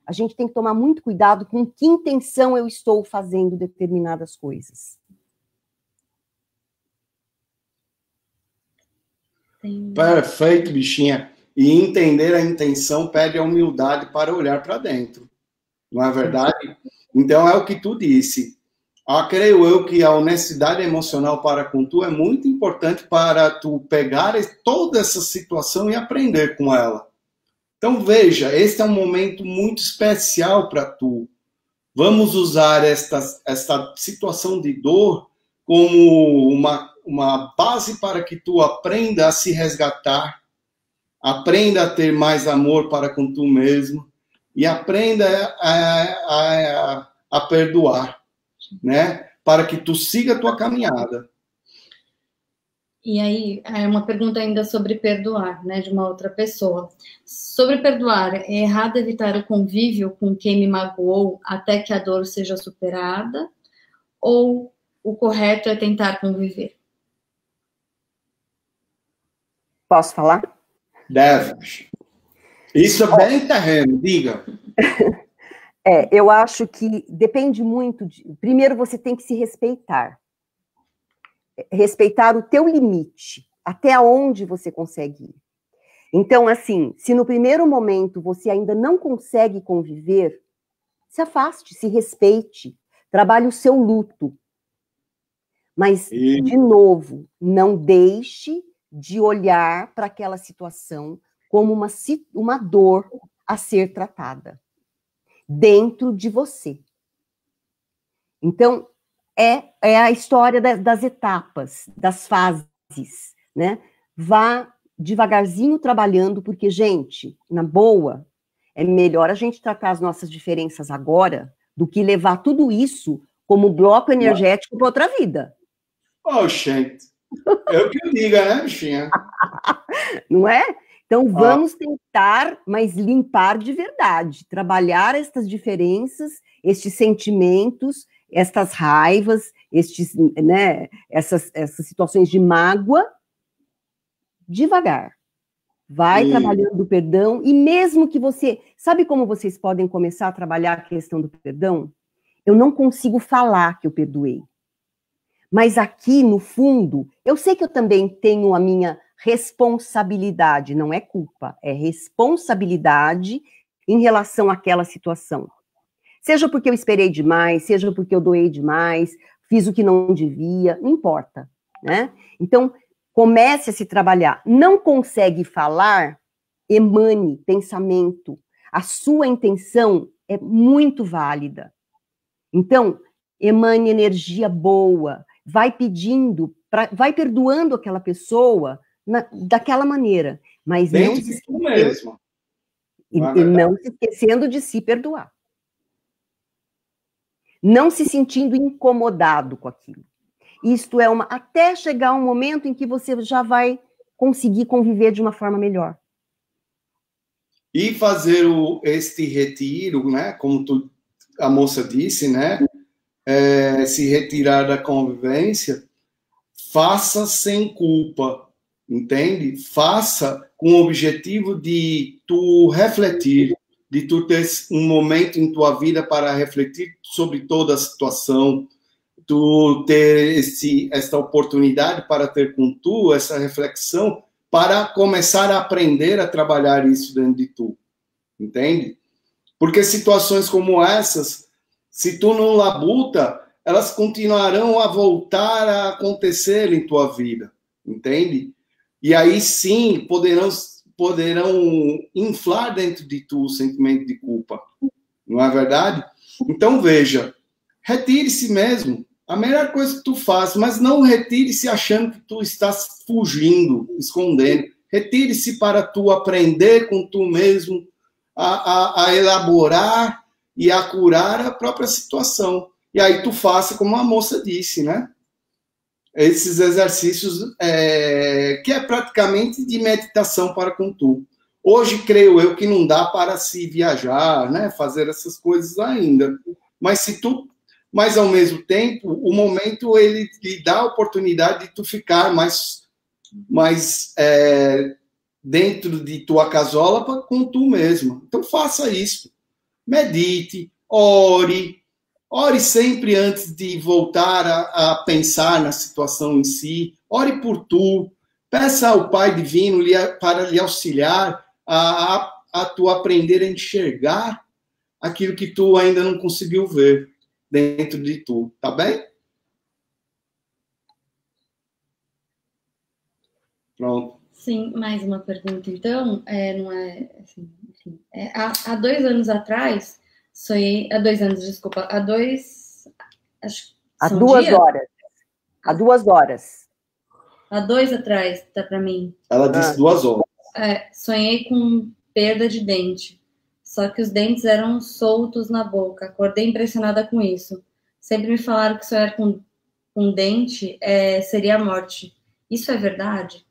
a gente tem que tomar muito cuidado com que intenção eu estou fazendo determinadas coisas. Perfeito, bichinha. E entender a intenção pede a humildade para olhar para dentro. Não é verdade? Então, é o que tu disse. Creio eu que a honestidade emocional para com tu é muito importante para tu pegar toda essa situação e aprender com ela. Então, veja, este é um momento muito especial para tu. Vamos usar esta situação de dor como uma base para que tu aprenda a se resgatar, aprenda a ter mais amor para com tu mesmo e aprenda a perdoar, né? Para que tu siga a tua caminhada. E aí, uma pergunta ainda sobre perdoar, né, de uma outra pessoa. Sobre perdoar, é errado evitar o convívio com quem me magoou até que a dor seja superada? Ou o correto é tentar conviver? Posso falar? Deve. Isso é bem terreno, diga. Eu acho que depende muito de... Primeiro, você tem que se respeitar. Respeitar o teu limite, até onde você consegue ir. Então, assim, se no primeiro momento você ainda não consegue conviver, se afaste, se respeite, trabalhe o seu luto. Mas, de novo, não deixe de olhar para aquela situação como uma dor a ser tratada dentro de você. Então, é a história das etapas, das fases, né? Vá devagarzinho trabalhando, porque, gente, na boa, é melhor a gente tratar as nossas diferenças agora do que levar tudo isso como bloco energético para outra vida. Oh, gente. É o que eu digo, né, bichinha? Não é? Então, vamos tentar, mas limpar de verdade, trabalhar estas diferenças, estes sentimentos, estas raivas, essas situações de mágoa, devagar. Vai trabalhando o perdão, e mesmo que você... Sabe como vocês podem começar a trabalhar a questão do perdão? Eu não consigo falar que eu perdoei. Mas aqui, no fundo, eu sei que eu também tenho a minha responsabilidade, não é culpa, é responsabilidade em relação àquela situação. Seja porque eu esperei demais, seja porque eu doei demais, fiz o que não devia, não importa, né? Então, comece a se trabalhar. Não consegue falar, emane pensamento. A sua intenção é muito válida. Então, emane energia boa, vai pedindo, vai perdoando aquela pessoa daquela maneira, mas não se esquecendo, e não se esquecendo de se perdoar. Não se sentindo incomodado com aquilo. Isto é até chegar um momento em que você já vai conseguir conviver de uma forma melhor. E fazer este retiro, né? Como a moça disse, né? Se retirar da convivência, faça sem culpa, entende? Faça com o objetivo de tu refletir, de tu ter um momento em tua vida para refletir sobre toda a situação, tu ter esta oportunidade para ter com tu essa reflexão, para começar a aprender a trabalhar isso dentro de tu, entende? Porque situações como essas, se tu não labuta, elas continuarão a voltar a acontecer em tua vida, entende? E aí sim poderão inflar dentro de tu o sentimento de culpa, não é verdade? Então veja, retire-se mesmo, a melhor coisa que tu faz, mas não retire-se achando que tu estás fugindo, escondendo. Retire-se para tu aprender com tu mesmo, a elaborar e a curar a própria situação. E aí tu faça como a moça disse, né? Esses exercícios que é praticamente de meditação para com tu. Hoje, creio eu, que não dá para se viajar, né? Fazer essas coisas ainda. Mas, ao mesmo tempo, o momento, ele lhe dá a oportunidade de tu ficar mais dentro de tua casola com tu mesma. Então, faça isso. Medite, ore sempre antes de voltar a pensar na situação em si. Ore por tu. Peça ao Pai Divino para lhe auxiliar a tu aprender a enxergar aquilo que tu ainda não conseguiu ver dentro de tu. Tá bem? Pronto. Sim, mais uma pergunta, então. Não é assim, enfim, há 2 anos atrás, sonhei. Há 2 anos, desculpa. Há 2. Acho, há 2 horas. Há 2 horas. Há 2 atrás, tá para mim. Ela disse 2 horas. Sonhei com perda de dente. Só que os dentes eram soltos na boca. Acordei impressionada com isso. Sempre me falaram que sonhar com dente seria a morte. Isso é verdade?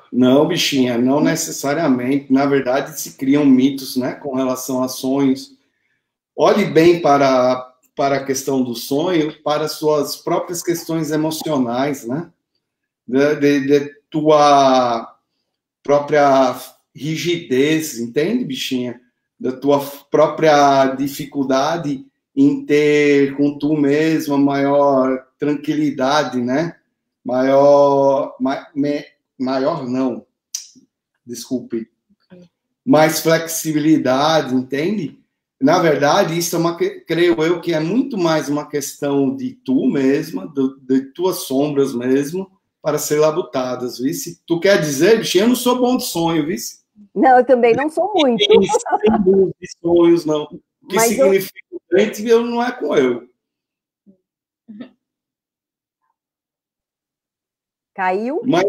Não, bichinha, não necessariamente. Na verdade, se criam mitos, né, com relação a sonhos. Olhe bem para a questão do sonho, para suas próprias questões emocionais, né? De tua própria rigidez, entende, bichinha? Da tua própria dificuldade em ter com tu mesma maior tranquilidade, né? Maior não, desculpe, mais flexibilidade, entende? Na verdade, isso creio eu que é muito mais uma questão de tu mesma, de tuas sombras mesmo, para ser labutadas, vice? Tu quer dizer, bichinho, eu não sou bom de sonho, vice? Não, eu também não sou muito. Sem de sonhos, não. O que significa doente, eu não é com eu. Caiu? Mas,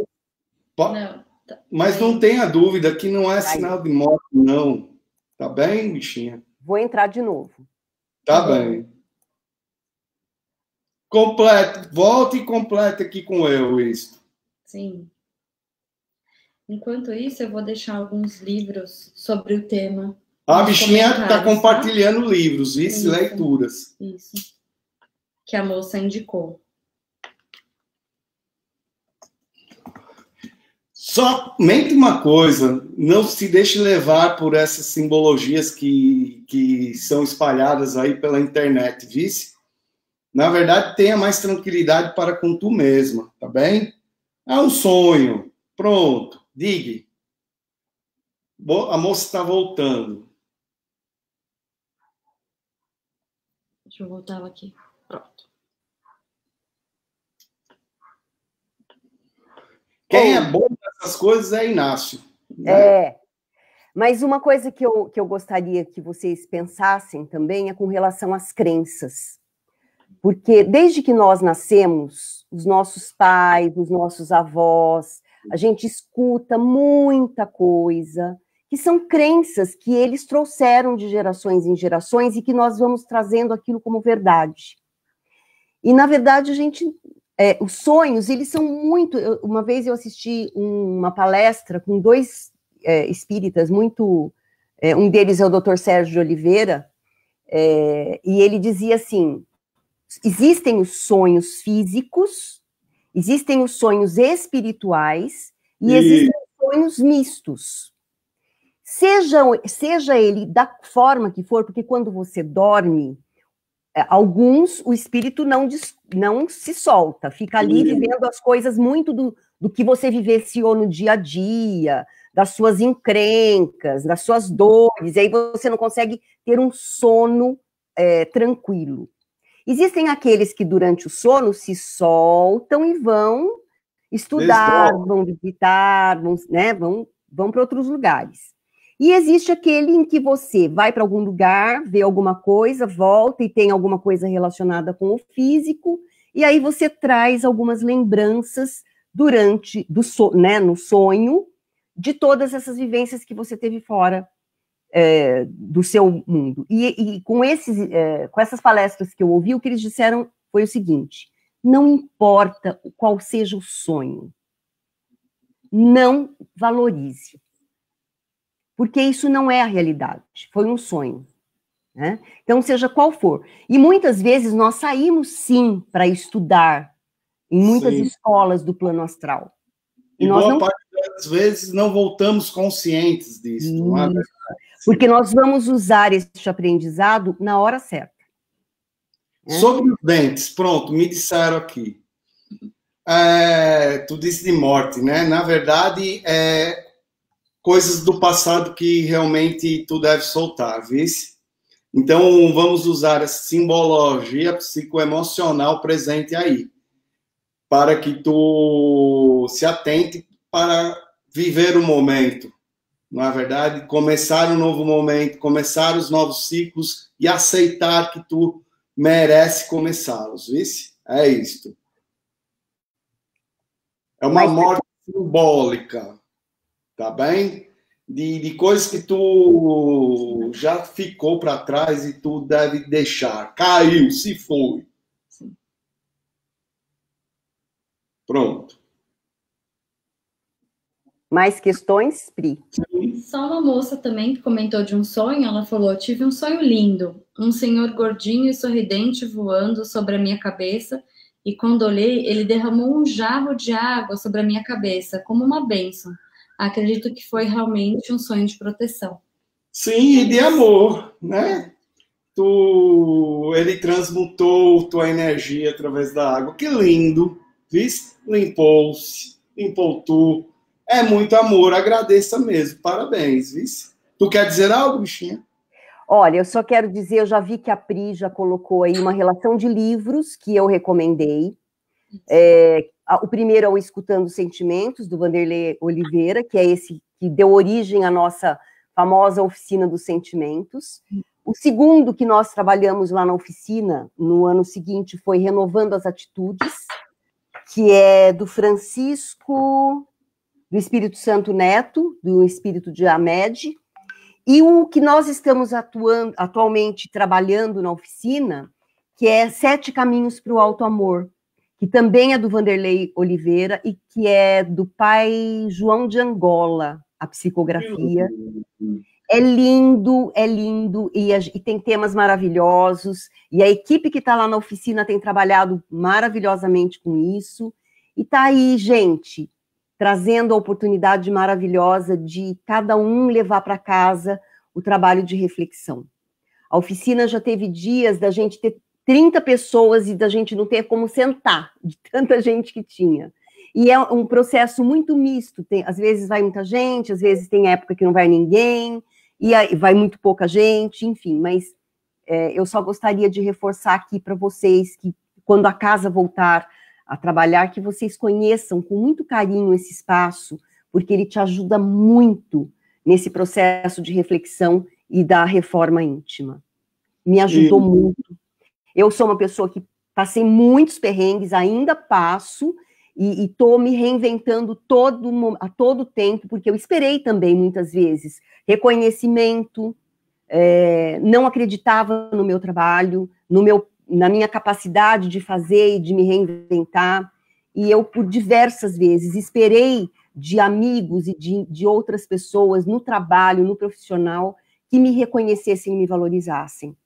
não. Mas não tenha dúvida que não é sinal de morte, não. Tá bem, bichinha? Vou entrar de novo. Tá bem. Complete, volte e complete aqui com eu isso. Sim. Enquanto isso, eu vou deixar alguns livros sobre o tema. A bichinha está compartilhando livros, isso, leituras. Isso. Que a moça indicou. Somente uma coisa, não se deixe levar por essas simbologias que são espalhadas aí pela internet, vice? Na verdade, tenha mais tranquilidade para com tu mesma, tá bem? É um sonho. Pronto, diga. A moça está voltando. Deixa eu voltar aqui. Pronto. Quem é bom nessas coisas é Inácio. Né? Mas uma coisa que eu gostaria que vocês pensassem também é com relação às crenças. Porque desde que nós nascemos, os nossos pais, os nossos avós, a gente escuta muita coisa, que são crenças que eles trouxeram de gerações em gerações e que nós vamos trazendo aquilo como verdade. E, na verdade, os sonhos, eles são muito... Uma vez eu assisti uma palestra com dois espíritas muito... um deles é o Dr. Sérgio de Oliveira, e ele dizia assim, existem os sonhos físicos, existem os sonhos espirituais e existem os sonhos mistos. Seja ele da forma que for, porque quando você dorme, alguns, o espírito não se solta, fica ali vivendo as coisas muito do que você vivenciou no dia a dia, das suas encrencas, das suas dores, e aí você não consegue ter um sono tranquilo. Existem aqueles que durante o sono se soltam e vão estudar, vão visitar, vão para outros lugares. E existe aquele em que você vai para algum lugar, vê alguma coisa, volta e tem alguma coisa relacionada com o físico, e aí você traz algumas lembranças no sonho de todas essas vivências que você teve fora do seu mundo. E com essas palestras que eu ouvi, o que eles disseram foi o seguinte: não importa qual seja o sonho, não valorize. Porque isso não é a realidade, foi um sonho. Né? Então, seja qual for. E muitas vezes nós saímos, sim, para estudar em muitas escolas do plano astral. E boa parte das vezes não voltamos conscientes disso. Não é? Porque nós vamos usar este aprendizado na hora certa. Sobre os dentes, pronto, me disseram aqui. Tu disse de morte, né? Na verdade, coisas do passado que realmente tu deve soltar, vice? Então, vamos usar essa simbologia psicoemocional presente aí, para que tu se atente para viver o momento, não é verdade? Começar um novo momento, começar os novos ciclos e aceitar que tu merece começá-los, vice? É isto. É uma morte simbólica. Tá bem? De coisas que tu já ficou para trás e tu deve deixar. Caiu, se foi. Sim. Pronto. Mais questões, Pri? Só uma moça também que comentou de um sonho, ela falou: tive um sonho lindo, um senhor gordinho e sorridente voando sobre a minha cabeça, e quando olhei, ele derramou um jarro de água sobre a minha cabeça, como uma bênção. Acredito que foi realmente um sonho de proteção. Sim, e de amor, né? Ele transmutou tua energia através da água. Que lindo, viste? Limpou tu. É muito amor, agradeça mesmo. Parabéns, viste? Tu quer dizer algo, bichinha? Olha, eu só quero dizer, eu já vi que a Pri já colocou aí uma relação de livros que eu recomendei. O primeiro é o Escutando Sentimentos, do Vanderlei Oliveira, que é esse que deu origem à nossa famosa Oficina dos Sentimentos. O segundo que nós trabalhamos lá na oficina, no ano seguinte, foi Renovando as Atitudes, que é do Francisco... do Espírito Santo Neto, do Espírito de Hamed, e o que nós estamos atualmente trabalhando na oficina, que é 7 Caminhos para o Alto Amor, que também é do Vanderlei Oliveira e que é do pai João de Angola, a psicografia. É lindo, e tem temas maravilhosos, e a equipe que está lá na oficina tem trabalhado maravilhosamente com isso, e está aí, gente, trazendo a oportunidade maravilhosa de cada um levar para casa o trabalho de reflexão. A oficina já teve dias da gente ter 30 pessoas e da gente não ter como sentar, de tanta gente que tinha. E é um processo muito misto, às vezes vai muita gente, às vezes tem época que não vai ninguém, e aí vai muito pouca gente, enfim, mas eu só gostaria de reforçar aqui para vocês que quando a casa voltar a trabalhar, que vocês conheçam com muito carinho esse espaço, porque ele te ajuda muito nesse processo de reflexão e da reforma íntima. Me ajudou muito. Eu sou uma pessoa que passei muitos perrengues, ainda passo, e estou me reinventando a todo tempo, porque eu esperei também, muitas vezes, reconhecimento, não acreditava no meu trabalho, na minha capacidade de fazer e de me reinventar, e eu, por diversas vezes, esperei de amigos e de outras pessoas no trabalho, no profissional, que me reconhecessem e me valorizassem.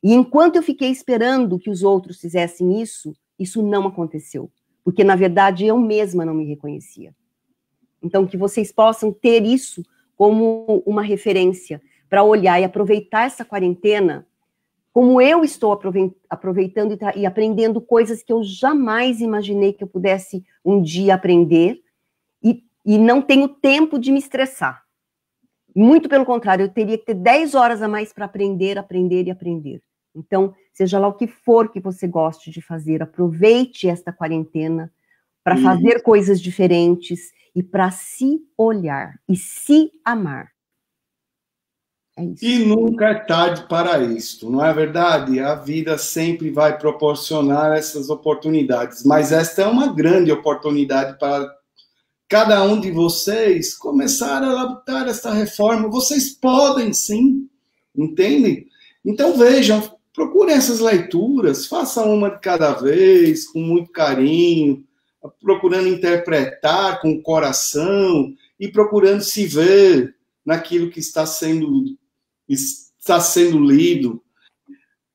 E enquanto eu fiquei esperando que os outros fizessem isso, isso não aconteceu, porque, na verdade, eu mesma não me reconhecia. Então, que vocês possam ter isso como uma referência para olhar e aproveitar essa quarentena como eu estou aproveitando e aprendendo coisas que eu jamais imaginei que eu pudesse um dia aprender, e não tenho tempo de me estressar. Muito pelo contrário, eu teria que ter 10 horas a mais para aprender. Então, seja lá o que for que você goste de fazer, aproveite esta quarentena para fazer coisas diferentes e para se olhar e se amar. É isso. E nunca é tarde para isto, não é verdade? A vida sempre vai proporcionar essas oportunidades, mas esta é uma grande oportunidade para cada um de vocês começar a labutar essa reforma. Vocês podem sim, entendem? Então vejam, procurem essas leituras, façam uma de cada vez, com muito carinho, procurando interpretar com o coração e procurando se ver naquilo que está sendo lido,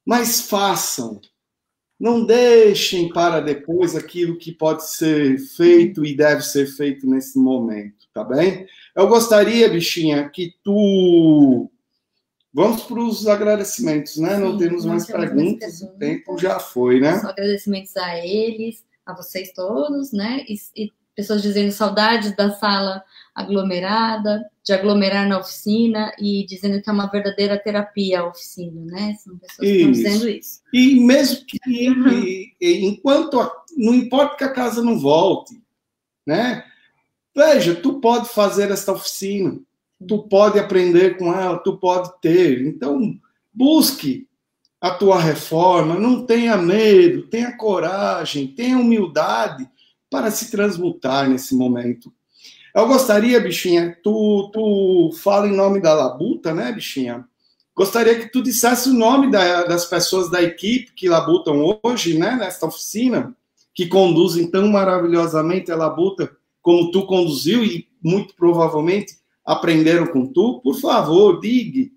mas façam, não deixem para depois aquilo que pode ser feito e deve ser feito nesse momento, tá bem? Eu gostaria, bichinha, que tu... Vamos para os agradecimentos, né? Sim, não temos mais perguntas, o tempo já foi, né? Só agradecimentos a eles, a vocês todos, né? E pessoas dizendo saudades da sala aglomerada, de aglomerar na oficina, e dizendo que é uma verdadeira terapia a oficina, né? São pessoas que estão dizendo isso. E mesmo que, não importa que a casa não volte, né? Veja, tu pode fazer esta oficina, tu pode aprender com ela, tu pode ter. Então, busque a tua reforma, não tenha medo, tenha coragem, tenha humildade para se transmutar nesse momento. Eu gostaria, bichinha, tu fala em nome da Labuta, né, bichinha? Gostaria que tu dissesse o nome das pessoas da equipe que labutam hoje, né, nesta oficina, que conduzem tão maravilhosamente a Labuta como tu conduziu e muito provavelmente aprenderam com tu. Por favor, diga.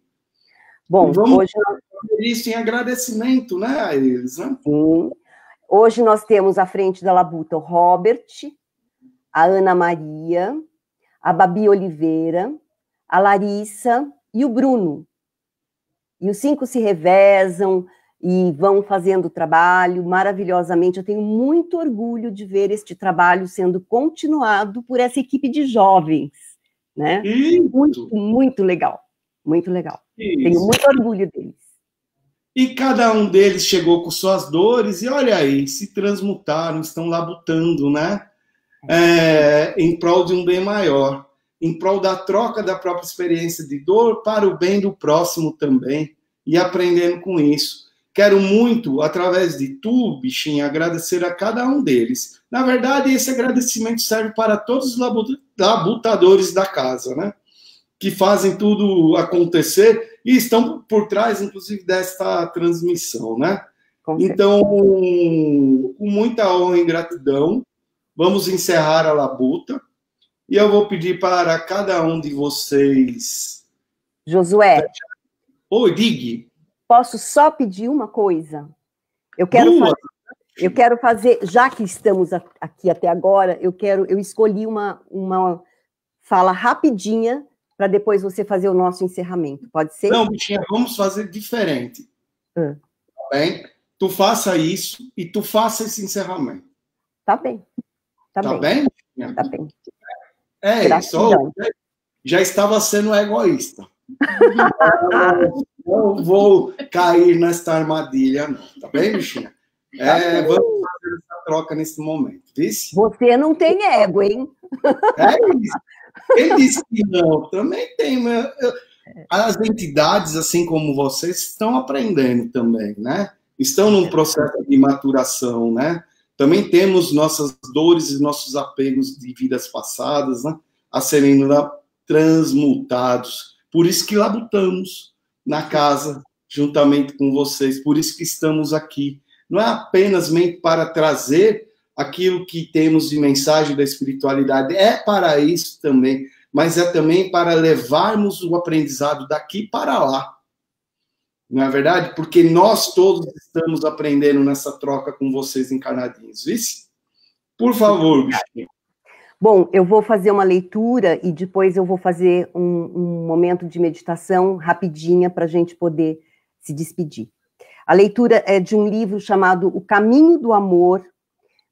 Bom, vamos fazer isso em agradecimento, né, a eles, né? Sim. Hoje nós temos à frente da Labuta o Robert, a Ana Maria, a Babi Oliveira, a Larissa e o Bruno. E os 5 se revezam e vão fazendo o trabalho maravilhosamente. Eu tenho muito orgulho de ver este trabalho sendo continuado por essa equipe de jovens, né? Muito, muito legal. Muito legal. Isso. Tenho muito orgulho deles. E cada um deles chegou com suas dores e, olha aí, se transmutaram, estão labutando, né? Em prol de um bem maior, em prol da troca da própria experiência de dor para o bem do próximo também, e aprendendo com isso. Quero muito, através de tu, bichinha, agradecer a cada um deles. Na verdade, esse agradecimento serve para todos os labutadores da casa, né? Que fazem tudo acontecer e estão por trás, inclusive, desta transmissão, né? Então, com muita honra e gratidão, vamos encerrar a labuta e eu vou pedir para cada um de vocês... Josué. Oi, diga. Posso só pedir uma coisa? Eu quero fazer, já que estamos aqui até agora, eu escolhi uma fala rapidinha para depois você fazer o nosso encerramento. Pode ser? Não, bichinha, vamos fazer diferente. Tá bem? Tu faça isso e tu faça esse encerramento. Tá bem. Tá bem? Tá bem. Isso. Já estava sendo egoísta. Não vou cair nesta armadilha, não. Tá bem, bichinha? Vamos fazer essa troca nesse momento. Vice? Você não tem ego, hein? É isso. Quem disse que não? Também tem. As entidades, assim como vocês, estão aprendendo também, né? Estão num processo de maturação, né? Também temos nossas dores e nossos apegos de vidas passadas, né? A serem transmutados. Por isso que labutamos na casa, juntamente com vocês. Por isso que estamos aqui. Não é apenas para trazer aquilo que temos de mensagem da espiritualidade, é para isso também, mas é também para levarmos o aprendizado daqui para lá. Não é verdade? Porque nós todos estamos aprendendo nessa troca com vocês encarnadinhos, vice? Por favor, bichinho. Bom, eu vou fazer uma leitura e depois eu vou fazer um momento de meditação rapidinha para a gente poder se despedir. A leitura é de um livro chamado O Caminho do Amor,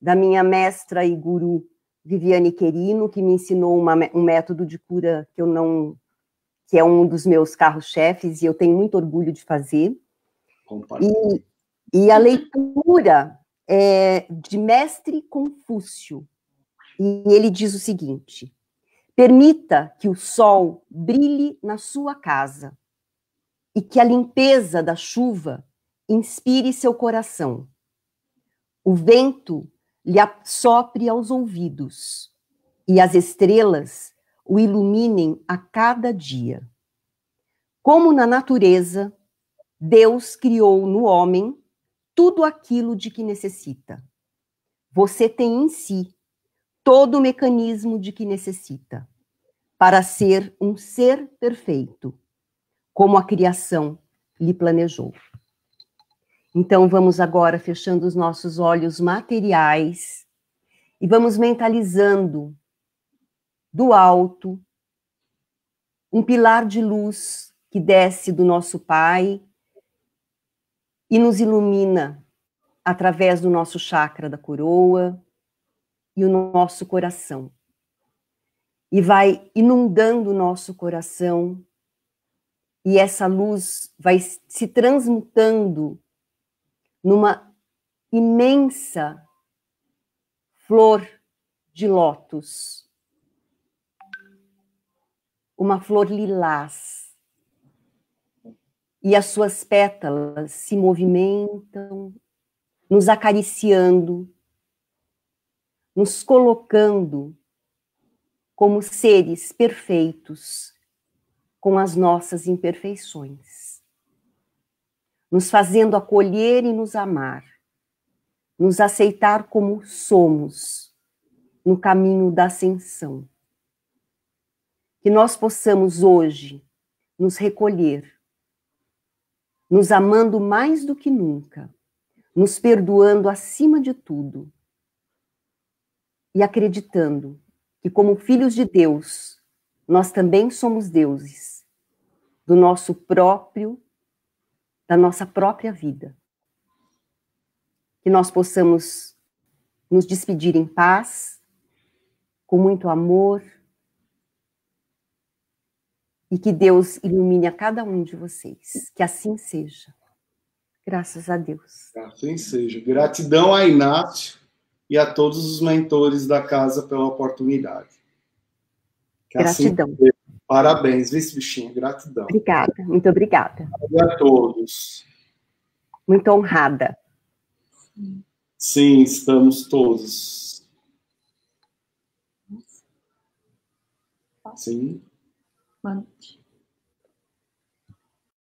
da minha mestra e guru Viviane Querino, que me ensinou um método de cura que é um dos meus carros-chefes, e eu tenho muito orgulho de fazer. E a leitura é de Mestre Confúcio, e ele diz o seguinte: permita que o sol brilhe na sua casa, e que a limpeza da chuva inspire seu coração. O vento lhe assopre aos ouvidos, e as estrelas o iluminem a cada dia. Como na natureza, Deus criou no homem tudo aquilo de que necessita. Você tem em si todo o mecanismo de que necessita para ser um ser perfeito, como a criação lhe planejou. Então, vamos agora fechando os nossos olhos materiais e vamos mentalizando do alto um pilar de luz que desce do nosso Pai e nos ilumina através do nosso chakra da coroa e o nosso coração. E vai inundando o nosso coração e essa luz vai se transmutando numa imensa flor de lótus, uma flor lilás, e as suas pétalas se movimentam, nos acariciando, nos colocando como seres perfeitos, com as nossas imperfeições, nos fazendo acolher e nos amar, nos aceitar como somos, no caminho da ascensão. Que nós possamos hoje nos recolher, nos amando mais do que nunca, nos perdoando acima de tudo e acreditando que, como filhos de Deus, nós também somos deuses da nossa própria vida. Que nós possamos nos despedir em paz, com muito amor, e que Deus ilumine a cada um de vocês. Que assim seja. Graças a Deus. Que assim seja. Gratidão a Inácio e a todos os mentores da casa pela oportunidade. Que gratidão. Assim, parabéns, vice bichinha. Gratidão. Obrigada, muito obrigada. E a todos. Muito honrada. Sim, estamos todos. Sim. Boa noite.